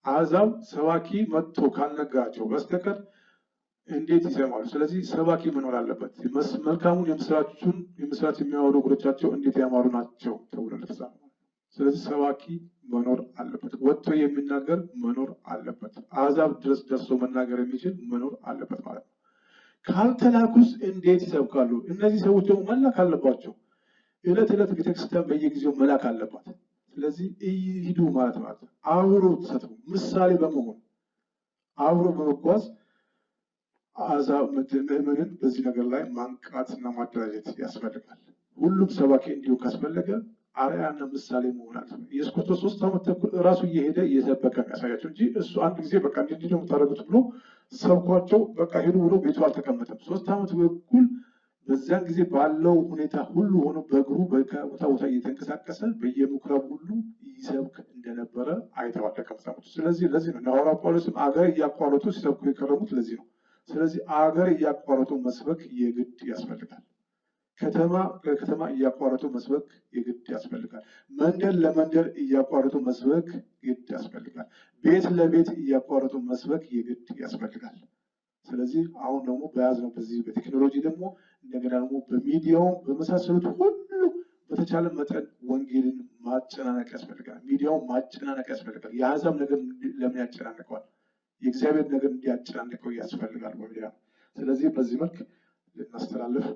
አሕዛብ ሰባኪ መጥቶ ካልነገራቸው በስተቀር እንዴት ይሰማሉ? ስለዚህ ሰባኪ መኖር አለበት። መልካሙን የምስራች የሚያወሩ እግሮቻቸው እንዴት ያማሩ ናቸው ተብሎ ለተጻፈ። ስለዚህ ሰባኪ መኖር አለበት። ወጥቶ የሚናገር መኖር አለበት። አሕዛብ ድረስ ደርሶ መናገር የሚችል መኖር አለበት ማለት ነው። ካልተላኩስ እንዴት ይሰብካሉ? እነዚህ ሰዎች ደግሞ መላክ አለባቸው። ዕለት ዕለት ቤተክርስቲያን በየጊዜው መላክ አለባት። ስለዚህ ሂዱ ማለት አብሮ ተሳትፎ ምሳሌ በመሆን አብሮ በመጓዝ አሕዛብ ምዕመንን በዚህ ነገር ላይ ማንቃትና ማደራጀት ያስፈልጋል። ሁሉም ሰባኪ እንዲሁ ካስፈለገ አርአያና ምሳሌ መሆን አለ። ኢየሱስ ክርስቶስ 3 ዓመት ተኩል እራሱ እየሄደ እየሰበከ የሚያሳያቸው እንጂ እሱ አንድ ጊዜ በቃ እንዲህ ነው የምታደርጉት ብሎ ሰብኳቸው በቃ ሄዱ ብሎ ቤቱ አልተቀመጠም። 3 ዓመት በኩል በዚያን ጊዜ ባለው ሁኔታ ሁሉ ሆኖ በእግሩ ከቦታ ቦታ እየተንቀሳቀሰ በየምኩራብ ሁሉ ይሰብክ እንደነበረ አይተዋል ደቀ መዛሙርቱ። ስለዚህ ለዚህ ነው ሐዋርያው ጳውሎስም አገር እያቋረጡ ሲሰብኩ የከረሙት ለዚህ ነው። ስለዚህ አገር እያቋረጡ መስበክ የግድ ያስፈልጋል። ከተማ እያቋረጡ መስበክ የግድ ያስፈልጋል። መንደር ለመንደር እያቋረጡ መስበክ ግድ ያስፈልጋል። ቤት ለቤት እያቋረጡ መስበክ የግድ ያስፈልጋል። ስለዚህ አሁን ደግሞ በያዝነው በዚህ በቴክኖሎጂ ደግሞ እንደገና ደግሞ በሚዲያው በመሳሰሉት ሁሉ በተቻለ መጠን ወንጌልን ማጨናነቅ ያስፈልጋል። ሚዲያውን ማጨናነቅ ያስፈልጋል። የአሕዛብ ነገር ለምን ያጨናንቀዋል? የእግዚአብሔር ነገር እንዲያጨናንቀው ያስፈልጋል በሚዲያ። ስለዚህ በዚህ መልክ ልናስተላልፍ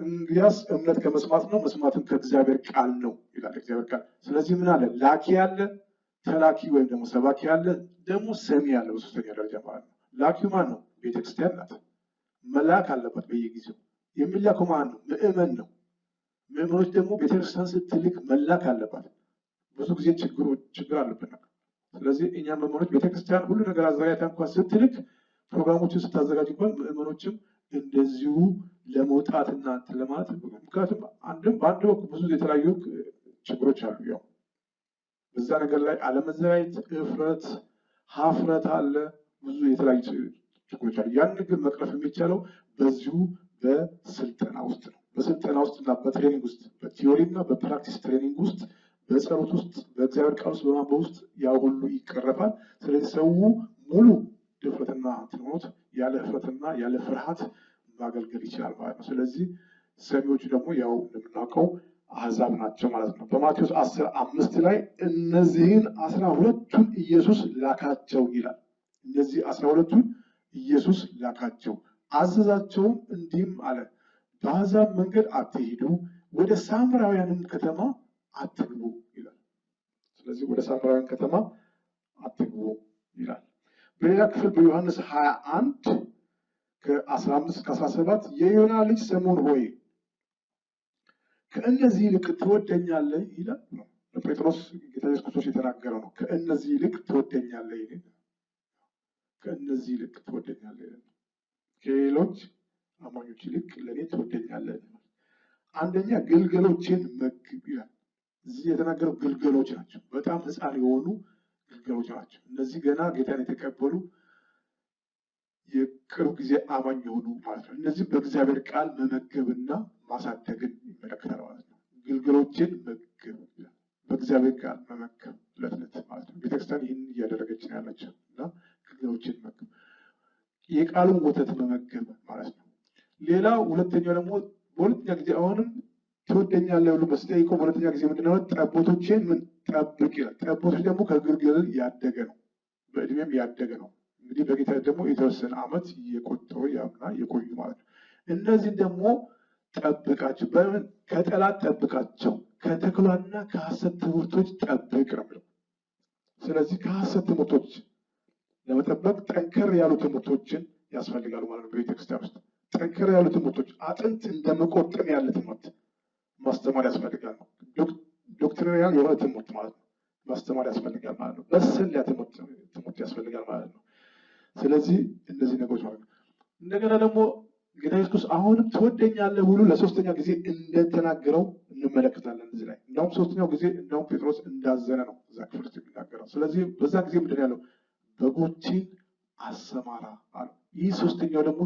እንግዲያስ እምነት ከመስማት ነው፣ መስማትም ከእግዚአብሔር ቃል ነው ይላል እግዚአብሔር ቃል። ስለዚህ ምን አለ? ላኪ ያለ፣ ተላኪ ወይም ደግሞ ሰባኪ ያለ፣ ደግሞ ሰሚ ያለ በሶስተኛ ደረጃ ማለት ነው። ላኪው ማን ነው? ቤተክርስቲያን ናት። መላክ አለበት በየጊዜው። የሚላከው ማን ነው? ምዕመን ነው። ምዕመኖች ደግሞ ቤተክርስቲያን ስትልክ መላክ አለባት። ብዙ ጊዜ ችግር አለብን። ስለዚህ እኛ ምዕመኖች ቤተክርስቲያን ሁሉ ነገር አዘጋጅታ እንኳን ስትልክ ፕሮግራሞችን ስታዘጋጅ እንኳን ምዕመኖችም እንደዚሁ ለመውጣትና ለማለት ምክንያቱም በአንድ ወቅት ብዙ የተለያዩ ችግሮች አሉ። ያው በዛ ነገር ላይ አለመዘጋጀት፣ እፍረት፣ ሀፍረት አለ። ብዙ የተለያዩ ችግሮች አሉ። ያን ግን መቅረፍ የሚቻለው በዚሁ በስልጠና ውስጥ ነው። በስልጠና ውስጥ እና በትሬኒንግ ውስጥ በቲዮሪ እና በፕራክቲስ ትሬኒንግ ውስጥ በጸሎት ውስጥ በእግዚአብሔር ቃል ውስጥ በማንበብ ውስጥ ያ ሁሉ ይቀረፋል። ስለዚህ ሰው ሙሉ ድፍረትና ትኖት ያለ እፍረትና ያለ ፍርሃት ማገልገል ይችላል ማለት ነው። ስለዚህ ሰሚዎቹ ደግሞ ያው እንደምናውቀው አሕዛብ ናቸው ማለት ነው። በማቴዎስ 10:5 ላይ እነዚህን 12ቱን ኢየሱስ ላካቸው ይላል። እነዚህ 12ቱን ኢየሱስ ላካቸው፣ አዘዛቸውም እንዲህም አለ፣ በአሕዛብ መንገድ አትሂዱ፣ ወደ ሳምራውያንም ከተማ አትግቡ ይላል። ስለዚህ ወደ ሳምራውያን ከተማ አትግቡ ይላል። በሌላ ክፍል በዮሐንስ 21 ከ15-17 የዮና ልጅ ስምዖን ሆይ ከእነዚህ ይልቅ ትወደኛለህ ይላል ነው ጴጥሮስ ጌታ ኢየሱስ ክርስቶስ የተናገረው ነው። ከእነዚህ ይልቅ ትወደኛለህ ይላል። ከእነዚህ ይልቅ ትወደኛለህ ይላል። ከሌሎች አማኞች ይልቅ ለእኔ ትወደኛለህ። አንደኛ ግልገሎችን መግብ ይላል። እዚህ የተናገረው ግልገሎች ናቸው። በጣም ሕፃን የሆኑ ግልገሎች ናቸው። እነዚህ ገና ጌታን የተቀበሉ የቅርብ ጊዜ አማኝ የሆኑ ማለት ነው። እነዚህ በእግዚአብሔር ቃል መመገብና ማሳደግን ይመለከታል ማለት ነው። ግልገሎችን መግብ ይላል። በእግዚአብሔር ቃል መመገብ ዕለት ማለት ነው። ቤተክርስቲያን ይህን እያደረገች ነው ያለችው እና ግልገሎችን መግብ የቃሉን ወተት መመገብ ማለት ነው። ሌላው ሁለተኛው ደግሞ በሁለተኛ ጊዜ አሁንም ትወደኛለህ ብሎ መስጠይቆ በሁለተኛ ጊዜ ምንድነው ጠቦቶችን ምን ጠብቅ ይላል። ጠቦቶች ደግሞ ከግልገል ያደገ ነው፣ በእድሜም ያደገ ነው። እንግዲህ በጌታ ደግሞ የተወሰነ ዓመት የቆጠሩ ያምና የቆዩ ማለት ነው። እነዚህን ደግሞ ጠብቃቸው፣ በምን ከጠላት ጠብቃቸው፣ ከተኩላና ከሐሰት ትምህርቶች ጠብቅ ነው የሚለው። ስለዚህ ከሐሰት ትምህርቶች ለመጠበቅ ጠንከር ያሉ ትምህርቶችን ያስፈልጋሉ ማለት ነው። በቤተክርስቲያን ውስጥ ጠንከር ያሉ ትምህርቶች አጥንት እንደመቆጠም ያለ ትምህርት ማስተማር ያስፈልጋል ነው። ዶክትሪናል የሆነ ትምህርት ማለት ነው ማስተማር ያስፈልጋል ማለት ነው። በሰል ያ ትምህርት ያስፈልጋል ማለት ነው። ስለዚህ እነዚህ ነገሮች ማለት ነው። እንደገና ደግሞ ጌታ ኢየሱስ አሁንም ትወደኛለህ ብሎ ለሶስተኛ ጊዜ እንደተናገረው እንመለከታለን እዚህ ላይ። እንደውም ሶስተኛው ጊዜ እንደውም ጴጥሮስ እንዳዘነ ነው እዛ ክፍል ውስጥ የሚናገረው። ስለዚህ በዛ ጊዜ ምንድን ያለው በጎችን አሰማራ አለ። ይህ ሶስተኛው ደግሞ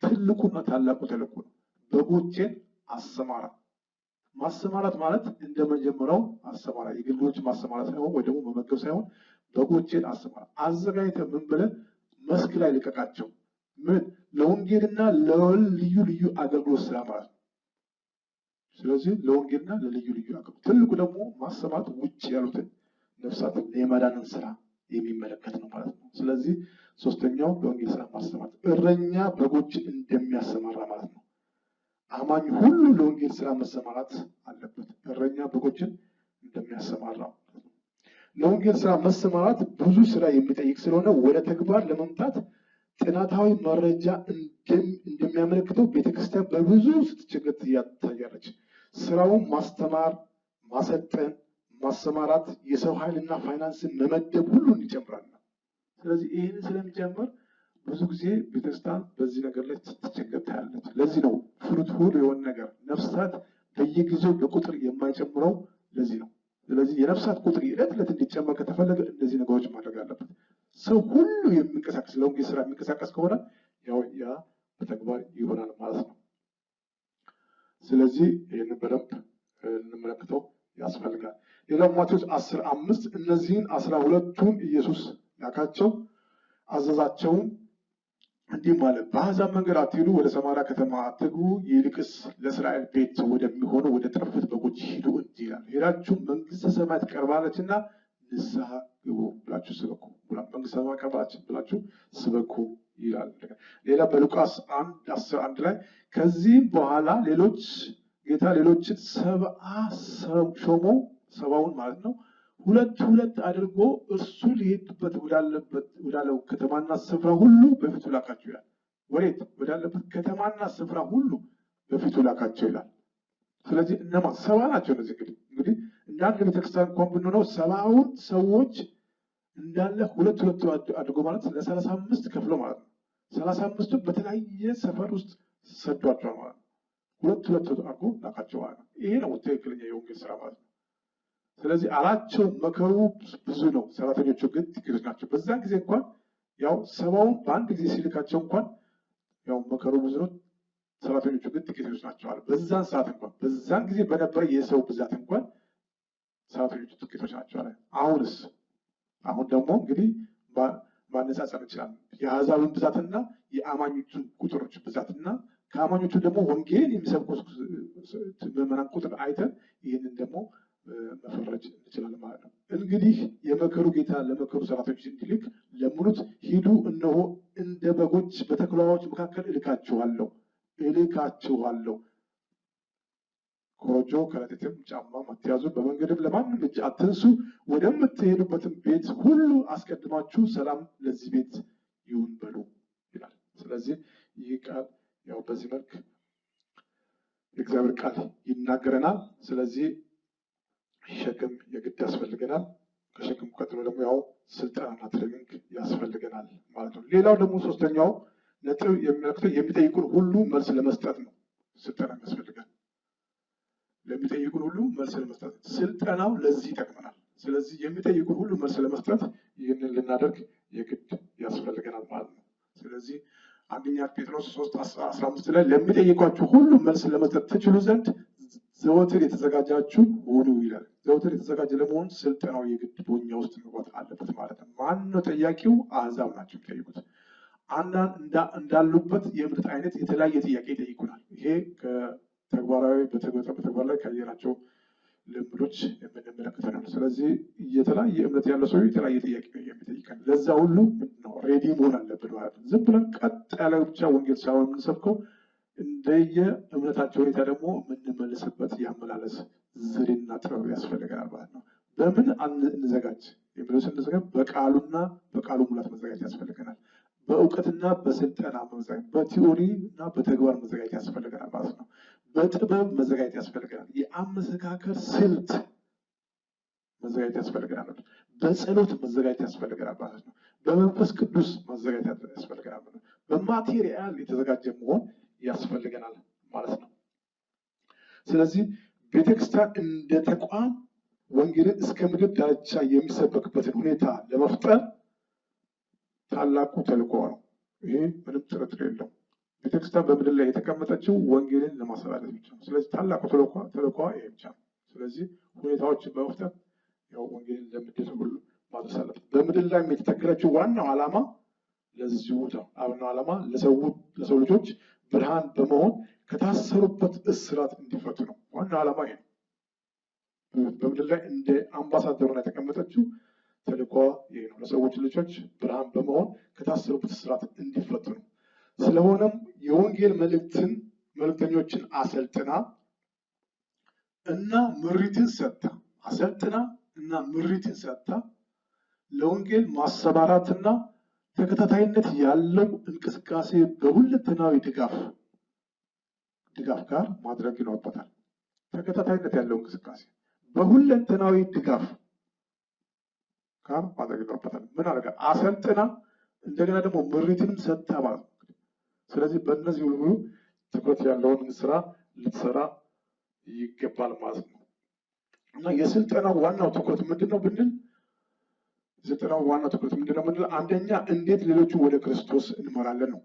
ትልቁና ታላቁ ተልእኮ ነው። በጎችን አሰማራ። ማሰማራት ማለት እንደመጀመሪያው አሰማራ የግልገሎች ማሰማራት ሳይሆን ወይ ደግሞ መመገብ ሳይሆን በጎችን አሰማራ። አዘጋጅተህ ምን ብለህ መስክ ላይ ልቀቃቸው። ምን ለወንጌልና ለልዩ ልዩ አገልግሎት ስራ ማለት ነው። ስለዚህ ለወንጌልና ለልዩ ልዩ አገልግሎት ትልቁ ደግሞ ማሰማራት ውጭ ያሉትን ነፍሳትን የማዳንን ስራ የሚመለከት ነው ማለት ነው። ስለዚህ ሶስተኛው ለወንጌል ስራ ማሰማራት እረኛ በጎችን እንደሚያሰማራ ማለት ነው። አማኝ ሁሉ ለወንጌል ስራ መሰማራት አለበት። እረኛ በጎችን እንደሚያሰማራ ለወንጌል ስራ መሰማራት ብዙ ስራ የሚጠይቅ ስለሆነ ወደ ተግባር ለመምጣት ጥናታዊ መረጃ እንደሚያመለክተው ቤተክርስቲያን በብዙ ስትቸገር ትታያለች። ስራውን ማስተማር፣ ማሰልጠን፣ ማሰማራት የሰው ኃይልና ፋይናንስን መመደብ ሁሉን ይጨምራል። ስለዚህ ይህን ስለሚጨምር ብዙ ጊዜ ቤተክርስቲያን በዚህ ነገር ላይ ስትቸገር ታያለች። ለዚህ ነው ፍሩትፉል የሆነ ነገር ነፍሳት በየጊዜው በቁጥር የማይጨምረው ለዚህ ነው። ስለዚህ የነፍሳት ቁጥር ዕለት ዕለት እንዲጨመር ከተፈለገ እነዚህ ነገሮች ማድረግ አለበት። ሰው ሁሉ የሚንቀሳቀስ ለወንጌል ስራ የሚንቀሳቀስ ከሆነ ያው ያ በተግባር ይሆናል ማለት ነው። ስለዚህ ይህንን በደንብ እንመለከተው ያስፈልጋል። ሌላው ማቴዎስ 10:5 እነዚህን 12ቱን ኢየሱስ ላካቸው አዘዛቸውም እንዲህ ማለት በአሕዛብ መንገድ አትሂዱ፣ ወደ ሰማርያ ከተማ አትግቡ፣ ይልቅስ ለእስራኤል ቤት ወደሚሆኑ ወደ ጠፉት በጎች ሂዱ እንጂ ይላል። ሄዳችሁ መንግስተ ሰማያት ቀርባለችና ንስሐ ግቡ ብላችሁ ስበኩ። መንግስተ ሰማያት ቀርባለች ብላችሁ ስበኩ ይላል። ሌላ በሉቃስ 1:11 ላይ ከዚህም በኋላ ጌታ ሌሎችን 70 ሾሞ 70ውን ማለት ነው ሁለት ሁለት አድርጎ እርሱ ሊሄድበት ወዳለው ከተማና ስፍራ ሁሉ በፊቱ ላካቸው ይላል። ወዴት? ወዳለበት ከተማና ስፍራ ሁሉ በፊቱ ላካቸው ይላል። ስለዚህ እነማ 70 ናቸው። እነዚህ እንግዲህ እንዳንድ ቤተክርስቲያን እንኳን ብንሆነው 70ውን ሰዎች እንዳለ ሁለት ሁለት አድርጎ ማለት ለ35 ከፍሎ ማለት ነው። 35ቱ በተለያየ ሰፈር ውስጥ ሰዷቸዋል ማለት ነው። ሁለት ሁለት አድርጎ ላካቸው ማለት ነው። ይሄ ነው ትክክለኛ የወንጌል ስራ ማለት ነው። ስለዚህ አላቸው መከሩ ብዙ ነው፣ ሰራተኞቹ ግን ጥቂቶች ናቸው። በዛን ጊዜ እንኳን ያው 70ውን በአንድ ጊዜ ሲልካቸው እንኳን ያው መከሩ ብዙ ነው፣ ሰራተኞቹ ግን ጥቂቶች ናቸው አለ። በዛን ሰዓት እንኳን በዛን ጊዜ በነበረ የሰው ብዛት እንኳን ሰራተኞቹ ጥቂቶች ናቸው አለ። አሁን ደግሞ እንግዲህ ማነጻጸር እንችላለን። የአሕዛብን ብዛትና የአማኞቹን ቁጥሮች ብዛትና ከአማኞቹ ደግሞ ወንጌል የሚሰብኩ ምዕመናን ቁጥር አይተን ይህንን ደግሞ መፈረጅ እንችላለን ማለት ነው። እንግዲህ የመከሩ ጌታ ለመከሩ ሰራተኞች እንዲልክ ለምኑት፣ ሂዱ፣ እነሆ እንደ በጎች በተኩላዎች መካከል እልካችኋለሁ። ኮረጆ ከረጢትም ጫማም አትያዙ፣ በመንገድም ለማንም እጅ አትንሱ፣ ወደምትሄዱበትም ቤት ሁሉ አስቀድማችሁ ሰላም ለዚህ ቤት ይሁን በሉ ይላል። ስለዚህ ይህ ቃል ያው በዚህ መልክ የእግዚአብሔር ቃል ይናገረናል። ስለዚህ ሸክም የግድ ያስፈልገናል። ከሸክም ቀጥሎ ደግሞ ያው ስልጠናና ትሬኒንግ ያስፈልገናል ማለት ነው። ሌላው ደግሞ ሶስተኛው ነጥብ የሚመለከተው የሚጠይቁን ሁሉ መልስ ለመስጠት ነው። ስልጠና ያስፈልጋል። ለሚጠይቁን ሁሉ መልስ ለመስጠት ስልጠናው ለዚህ ይጠቅመናል። ስለዚህ የሚጠይቁን ሁሉ መልስ ለመስጠት ይህንን ልናደርግ የግድ ያስፈልገናል ማለት ነው። ስለዚህ አንደኛ ጴጥሮስ 3:15 ላይ ለሚጠይቋችሁ ሁሉ መልስ ለመስጠት ትችሉ ዘንድ ዘወትር የተዘጋጃችሁ ሁኑ ይላል። ዘወትር የተዘጋጀ ለመሆን ስልጠናው የግድ በእኛ ውስጥ መግባት አለበት ማለት ነው። ማን ነው ጠያቂው? አሕዛብ ናቸው የሚጠይቁት። አንዳንድ እንዳሉበት የእምነት አይነት የተለያየ ጥያቄ ይጠይቁናል። ይሄ ከተግባራዊ በተግባር ላይ ካየናቸው ልምዶች የምንመለከተው ነው። ስለዚህ የተለያየ እምነት ያለው ሰው የተለያየ ጥያቄ የሚጠይቀን፣ ለዛ ሁሉ ምንድነው ሬዲ መሆን አለብን ማለት ነው። ዝም ብለን ቀጥ ያለ ብቻ ወንጌል ሳይሆን የምንሰብከው እንደየ እምነታቸው ሁኔታ ደግሞ የምንመልስበት የአመላለስ ዘዴና ጥበብ ያስፈልገናል ማለት ነው። በምን እንዘጋጅ የሚለው ስንዘጋጅ በቃሉ ሙላት መዘጋጀት ያስፈልገናል። በእውቀትና በስልጠና መዘጋጀት፣ በቲዎሪ እና በተግባር መዘጋጀት ያስፈልገናል ማለት ነው። በጥበብ መዘጋጀት ያስፈልገናል። የአመለካከት ስልት መዘጋጀት ያስፈልገናል። በጸሎት መዘጋጀት ያስፈልገናል ማለት ነው። በመንፈስ ቅዱስ መዘጋጀት ያስፈልገናል ማለት ነው። በማቴሪያል የተዘጋጀ መሆን ያስፈልገናል ማለት ነው። ስለዚህ ቤተክርስቲያን እንደ ተቋም ወንጌልን እስከ ምድር ዳርቻ የሚሰበክበትን ሁኔታ ለመፍጠር ታላቁ ተልእኮ ነው። ይሄ ምንም ጥርጥር የለውም። ቤተክርስቲያን በምድር ላይ የተቀመጠችው ወንጌልን ለማስተላለፍ ብቻ ነው። ስለዚህ ታላቁ ተልእኮ ይሄ ብቻ ነው። ስለዚህ ሁኔታዎችን በመፍጠር ያው ወንጌልን ለምድር ሁሉ ማድረስ አለበት። በምድር ላይ የተተከለችው ዋናው ዓላማ ለዚሁ ነው። ዋናው ዓላማ ለሰው ልጆች ብርሃን በመሆን ከታሰሩበት እስራት እንዲፈቱ ነው። ዋናው ዓላማ ይሄ ነው። በምድር ላይ እንደ አምባሳደር ሆና የተቀመጠችው ተልእኮ ይሄ ነው። ለሰዎች ልጆች ብርሃን በመሆን ከታሰሩበት እስራት እንዲፈቱ ነው። ስለሆነም የወንጌል መልእክተኞችን አሰልጥና እና ምሪትን ሰጥታ ለወንጌል ማሰማራትና ተከታታይነት ያለው እንቅስቃሴ በሁለንተናዊ ድጋፍ ጋር ማድረግ ይኖርበታል። ተከታታይነት ያለው እንቅስቃሴ በሁለንተናዊ ድጋፍ ጋር ማድረግ ይኖርበታል። ምን አደረጋ? አሰልጥና እንደገና ደግሞ ምሪትንም ሰጥታ ማለት ነው። ስለዚህ በእነዚህ ሁሉ ትኩረት ያለውን ስራ ልትሰራ ይገባል ማለት ነው። እና የስልጠናው ዋናው ትኩረት ምንድነው ብንል አንደኛ እንዴት ሌሎቹን ወደ ክርስቶስ እንመራለን ነው።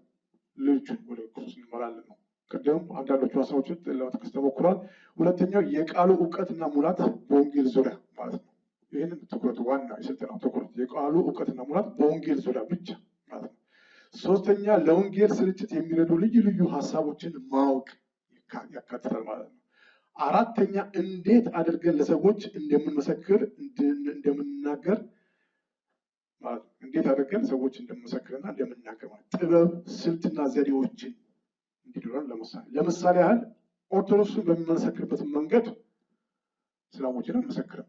ቅድም አንዳንዶቹ ሀሳቦችን ለመጥቀስ ተሞክሯል። ሁለተኛው የቃሉ እውቀትና ሙላት በወንጌል ዙሪያ ማለት ነው። ይህንን ትኩረት ዋና የስልጠናው ትኩረት የቃሉ እውቀትና ሙላት በወንጌል ዙሪያ ብቻ ማለት ነው። ሶስተኛ ለወንጌል ስርጭት የሚረዱ ልዩ ልዩ ሀሳቦችን ማወቅ ያካትታል ማለት ነው። አራተኛ እንዴት አድርገን ለሰዎች እንደምንመሰክር እንደምንናገር ማለት ነው። እንዴት አድርገን ሰዎች እንደምንመሰክርና እንደምንናገር ማለት ጥበብ፣ ስልትና ዘዴዎችን እንዲኖረን ለምሳሌ ያህል ኦርቶዶክሱን በሚመሰክርበት መንገድ እስላሞችን አንመሰክርም።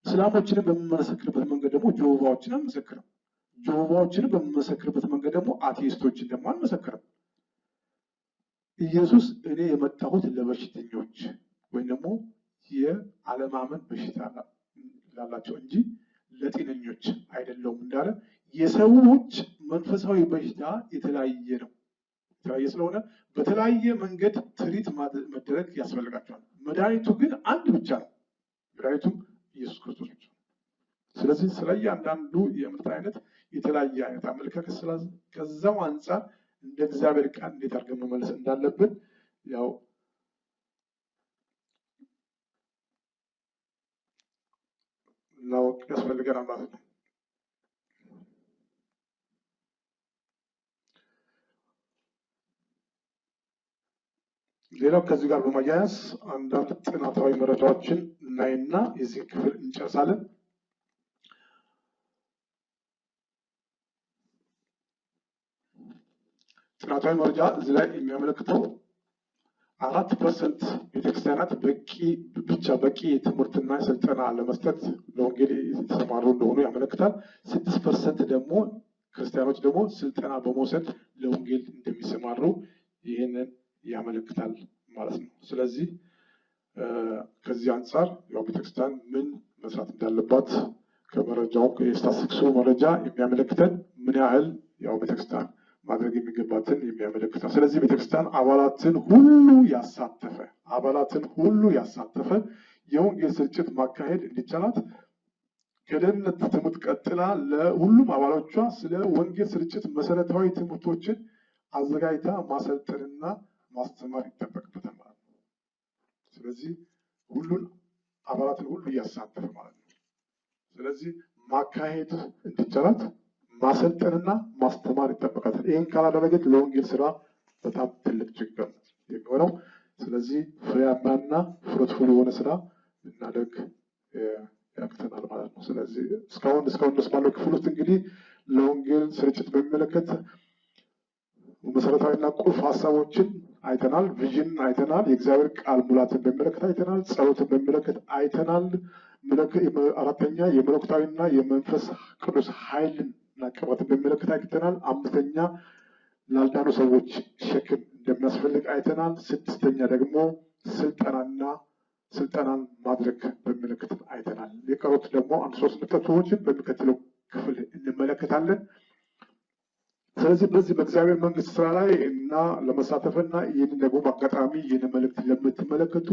እስላሞችንን በሚመሰክርበት መንገድ ደግሞ ጆሆባዎችን አንመሰክርም። ጆሆባዎችን በሚመሰክርበት መንገድ ደግሞ አቴይስቶችን ደግሞ አንመሰክርም። ኢየሱስ እኔ የመጣሁት ለበሽተኞች ወይም ደግሞ የአለማመን በሽታ ላላቸው እንጂ ለጤነኞች አይደለውም እንዳለ የሰዎች መንፈሳዊ በሽታ የተለያየ ነው። የተለያየ ስለሆነ በተለያየ መንገድ ትሪት መደረግ ያስፈልጋቸዋል። መድኃኒቱ ግን አንድ ብቻ ነው። መድኃኒቱም ኢየሱስ ክርስቶስ ብቻ ነው። ስለዚህ ስለእያንዳንዱ የእምነት አይነት የተለያየ አይነት አመለካከት ስላለ ከዛው አንጻር እንደ እግዚአብሔር ቃል እንዴት አድርገን መመለስ እንዳለብን ያው ላውቅ ያስፈልገናል ማለት ነው። ሌላው ከዚህ ጋር በማያያዝ አንዳንድ ጥናታዊ መረጃዎችን እናይና የዚህ ክፍል እንጨርሳለን። ጥናታዊ መረጃ እዚህ ላይ የሚያመለክተው 4% ቤተክርስቲያናት በቂ ትምህርትና ስልጠና ለመስጠት ለወንጌል የተሰማሩ እንደሆኑ ያመለክታል። 6% ደግሞ ክርስቲያኖች ደግሞ ስልጠና በመውሰድ ለወንጌል እንደሚሰማሩ ይህንን ያመለክታል ማለት ነው። ስለዚህ ከዚህ አንጻር ያው ቤተክርስቲያን ምን መስራት እንዳለባት ከመረጃው የስታቲስቲክሱ መረጃ የሚያመለክተን ምን ያህል ያው ቤተክርስቲያን ማድረግ የሚገባትን የሚያመለክተው። ስለዚህ ቤተክርስቲያን አባላትን ሁሉ ያሳተፈ የወንጌል ስርጭት ማካሄድ እንዲቻላት ከደህንነት ትምህርት ቀጥላ ለሁሉም አባሎቿ ስለ ወንጌል ስርጭት መሰረታዊ ትምህርቶችን አዘጋጅታ ማሰልጠንና ማስተማር ይጠበቅበታል ማለት ነው። ስለዚህ አባላትን ሁሉ እያሳተፈ ማለት ነው። ስለዚህ ማካሄድ እንዲቻላት ማሰልጠንና ማስተማር ይጠበቃታል። ይህን ካላደረገች ለወንጌል ስራ በጣም ትልቅ ችግር የሚሆነው። ስለዚህ ፍሬያማና ፍሩትፉል የሆነ ስራ ልናደርግ ያቅተናል ማለት ነው። ስለዚህ እስካሁን ድረስ ባለው ክፍል ውስጥ እንግዲህ ለወንጌል ስርጭት በሚመለከት መሰረታዊና ቁልፍ ሀሳቦችን አይተናል። ቪዥን አይተናል። የእግዚአብሔር ቃል ሙላትን በሚመለከት አይተናል። ጸሎትን በሚመለከት አይተናል። አራተኛ የመለኮታዊና የመንፈስ ቅዱስ ኃይልን እና ቅባትን በሚመለከት አይተናል። አምስተኛ ላልዳኑ ሰዎች ሸክም እንደሚያስፈልግ አይተናል። ስድስተኛ ደግሞ ስልጠናን ማድረግ በሚመለከት አይተናል። የቀሩት ደግሞ አንድ 3 ነጥቦችን በሚከተለው ክፍል እንመለከታለን። ስለዚህ በዚህ በእግዚአብሔር መንግስት ስራ ላይ እና ለመሳተፍና ይህንን ደግሞ በአጋጣሚ ይህን መልእክት ለምትመለከቱ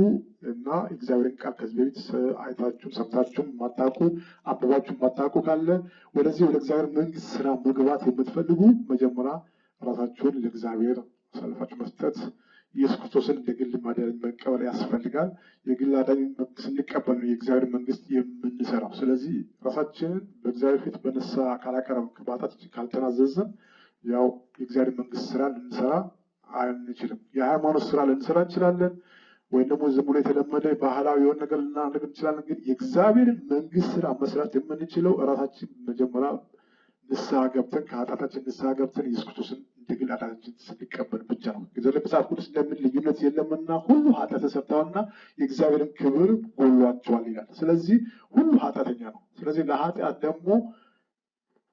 እና እግዚአብሔርን ቃል ከዚህ በፊት አይታችሁ ሰምታችሁ ማታውቁ አንብባችሁ ማታውቁ ካለ ወደ እግዚአብሔር መንግስት ስራ መግባት የምትፈልጉ መጀመሪያ ራሳችሁን ለእግዚአብሔር አሳልፋችሁ መስጠት፣ ኢየሱስ ክርስቶስን እንደ ግል አዳኝ መቀበል ያስፈልጋል። የግል አዳኝ ስንቀበል ነው የእግዚአብሔር መንግስት የምንሰራው። ስለዚህ ራሳችንን በእግዚአብሔር ፊት በንስሐ ካላቀረብን በኃጢአታችን ካልተናዘዝን ያው የእግዚአብሔር መንግስት ስራ ልንሰራ አንችልም። የሃይማኖት ስራ ልንሰራ እንችላለን፣ ወይም ደግሞ ዝም ብሎ የተለመደ ባህላዊ የሆነ ነገር ልናደርግ እንችላለን። ግን የእግዚአብሔርን መንግስት ስራ መስራት የምንችለው እራሳችን መጀመሪያ ንስሐ ገብተን ከኃጢአታችን ንስሐ ገብተን ኢየሱስ ክርስቶስን እንደ ግል አዳኛችን ስንቀበል ብቻ ነው። መጽሐፍ ቅዱስ እንደምን ልዩነት የለምና ሁሉ ኃጢአት ሰርተዋልና የእግዚአብሔርን ክብር ጎሏቸዋል ይላል። ስለዚህ ሁሉ ኃጢአተኛ ነው። ስለዚህ ለኃጢአት ደግሞ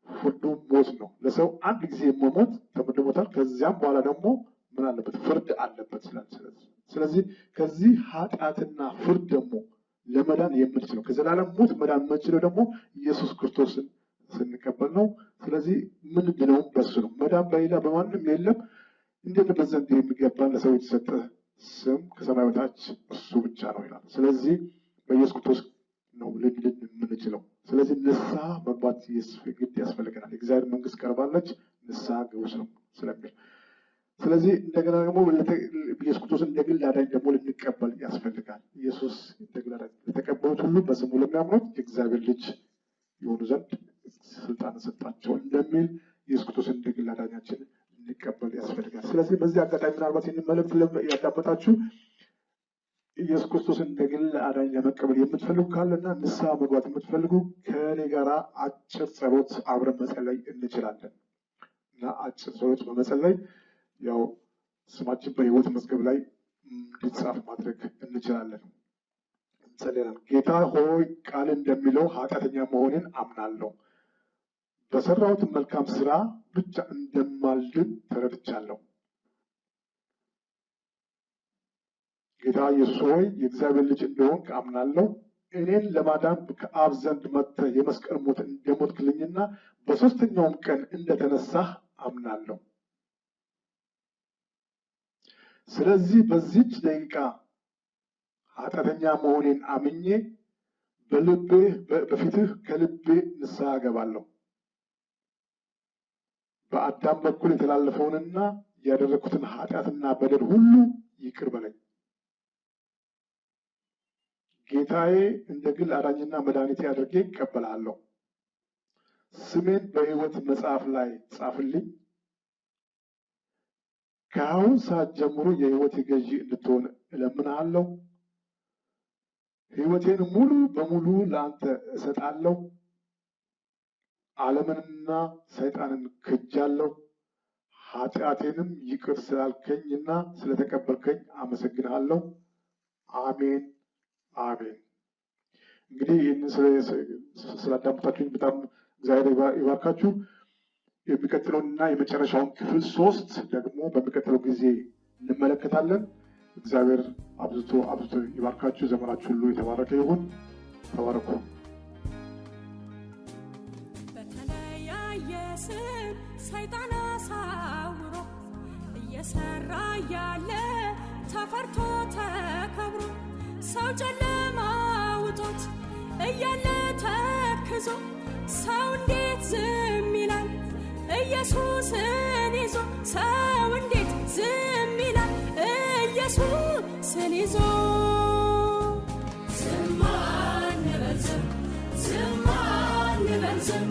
ፍርዱ ሞት ነው። ለሰው አንድ ጊዜ መሞት ተመድቦታል። ከዚያም በኋላ ደግሞ ምን አለበት? ፍርድ አለበት። ስለዚህ ከዚህ ኃጢአትና ፍርድ ደግሞ ለመዳን የምንችለው ከዘላለም ሞት መዳን የምንችለው ደግሞ ኢየሱስ ክርስቶስን ስንቀበል ነው። ስለዚህ ምን ድነው በሱ ነው። መዳን በሌላ በማንም የለም። እንድንበት ዘንድ የሚገባን ለሰው የተሰጠ ስም ከሰማይ በታች እሱ ብቻ ነው ይላል። ስለዚህ በኢየሱስ ክርስቶስ ነው ልንድን የምንችለው። ስለዚህ ንስሐ መግባት ግድ ያስፈልገናል። የእግዚአብሔር መንግስት ቀርባለች፣ ንስሐ ግቡ ስለሚል ስለዚህ እንደገና ደግሞ ኢየሱስ ክርስቶስን እንደ ግል አዳኝ ደግሞ ልንቀበል ያስፈልጋል። ኢየሱስ እንደ ግል አዳኝ ለተቀበሉት ሁሉ በስሙ ለሚያምኑት የእግዚአብሔር ልጅ የሆኑ ዘንድ ስልጣን ሰጣቸው እንደሚል ኢየሱስ ክርስቶስን እንደ ግል አዳኛችን ልንቀበል ያስፈልጋል። ስለዚህ በዚህ አጋጣሚ ምናልባት ይህንን መልእክት ያዳመጣችሁ ኢየሱስ ክርስቶስን እንደ ግል አዳኝ ለመቀበል የምትፈልጉ ካለና ንስሐ መግባት የምትፈልጉ ከእኔ ጋር አጭር ጸሎት አብረን መጸለይ እንችላለን እና አጭር ጸሎት በመጸለይ ያው ስማችን በሕይወት መዝገብ ላይ እንዲጻፍ ማድረግ እንችላለን። እንጸልያለን። ጌታ ሆይ ቃል እንደሚለው ኃጢአተኛ መሆንን አምናለሁ። በሰራሁት መልካም ስራ ብቻ እንደማልድን ተረድቻለሁ። ጌታ ኢየሱስ ሆይ የእግዚአብሔር ልጅ እንደሆንክ አምናለሁ። እኔን ለማዳን ከአብ ዘንድ መጥተህ የመስቀል ሞት እንደሞትክልኝና በሶስተኛውም ቀን እንደተነሳህ አምናለሁ። ስለዚህ በዚች ደቂቃ ኃጢአተኛ መሆኔን አምኜ በፊትህ ከልቤ ንስሐ እገባለሁ። በአዳም በኩል የተላለፈውንና ያደረግኩትን ኃጢአትና በደል ሁሉ ይቅር በለኝ። ጌታዬ እንደ ግል አዳኝና መድኃኒቴ አድርጌ እቀበላለሁ። ስሜን በሕይወት መጽሐፍ ላይ ጻፍልኝ። ከአሁን ሰዓት ጀምሮ የሕይወቴ ገዢ እንድትሆን እለምንሃለሁ። ሕይወቴን ሙሉ በሙሉ ለአንተ እሰጣለሁ። ዓለምንና ሰይጣንን ክጃለሁ። ኃጢአቴንም ይቅር ስላልከኝና ስለተቀበልከኝ አመሰግንሃለሁ። አሜን አሜን። እንግዲህ ይህንን ስላዳመጣችሁኝ በጣም እግዚአብሔር ይባርካችሁ። የሚቀጥለውንና የመጨረሻውን ክፍል 3 ደግሞ በሚቀጥለው ጊዜ እንመለከታለን። እግዚአብሔር አብዝቶ ይባርካችሁ። ዘመናችሁ ሁሉ የተባረከ ይሁን። ተባረኩ። በተለያየ ስም ሰይጣን አሳውሮ እየሰራ ያለ ተፈርቶ ተከብሮ ሰው ጨለማ ውጦት እያለ ተክዞ ሰው እንዴት ዝም ይላል? ኢየሱስን ይዞ ሰው እንዴት ዝም ይላል? ኢየሱስን ይዞ ዝም አንበል ዝም አንበል ዝም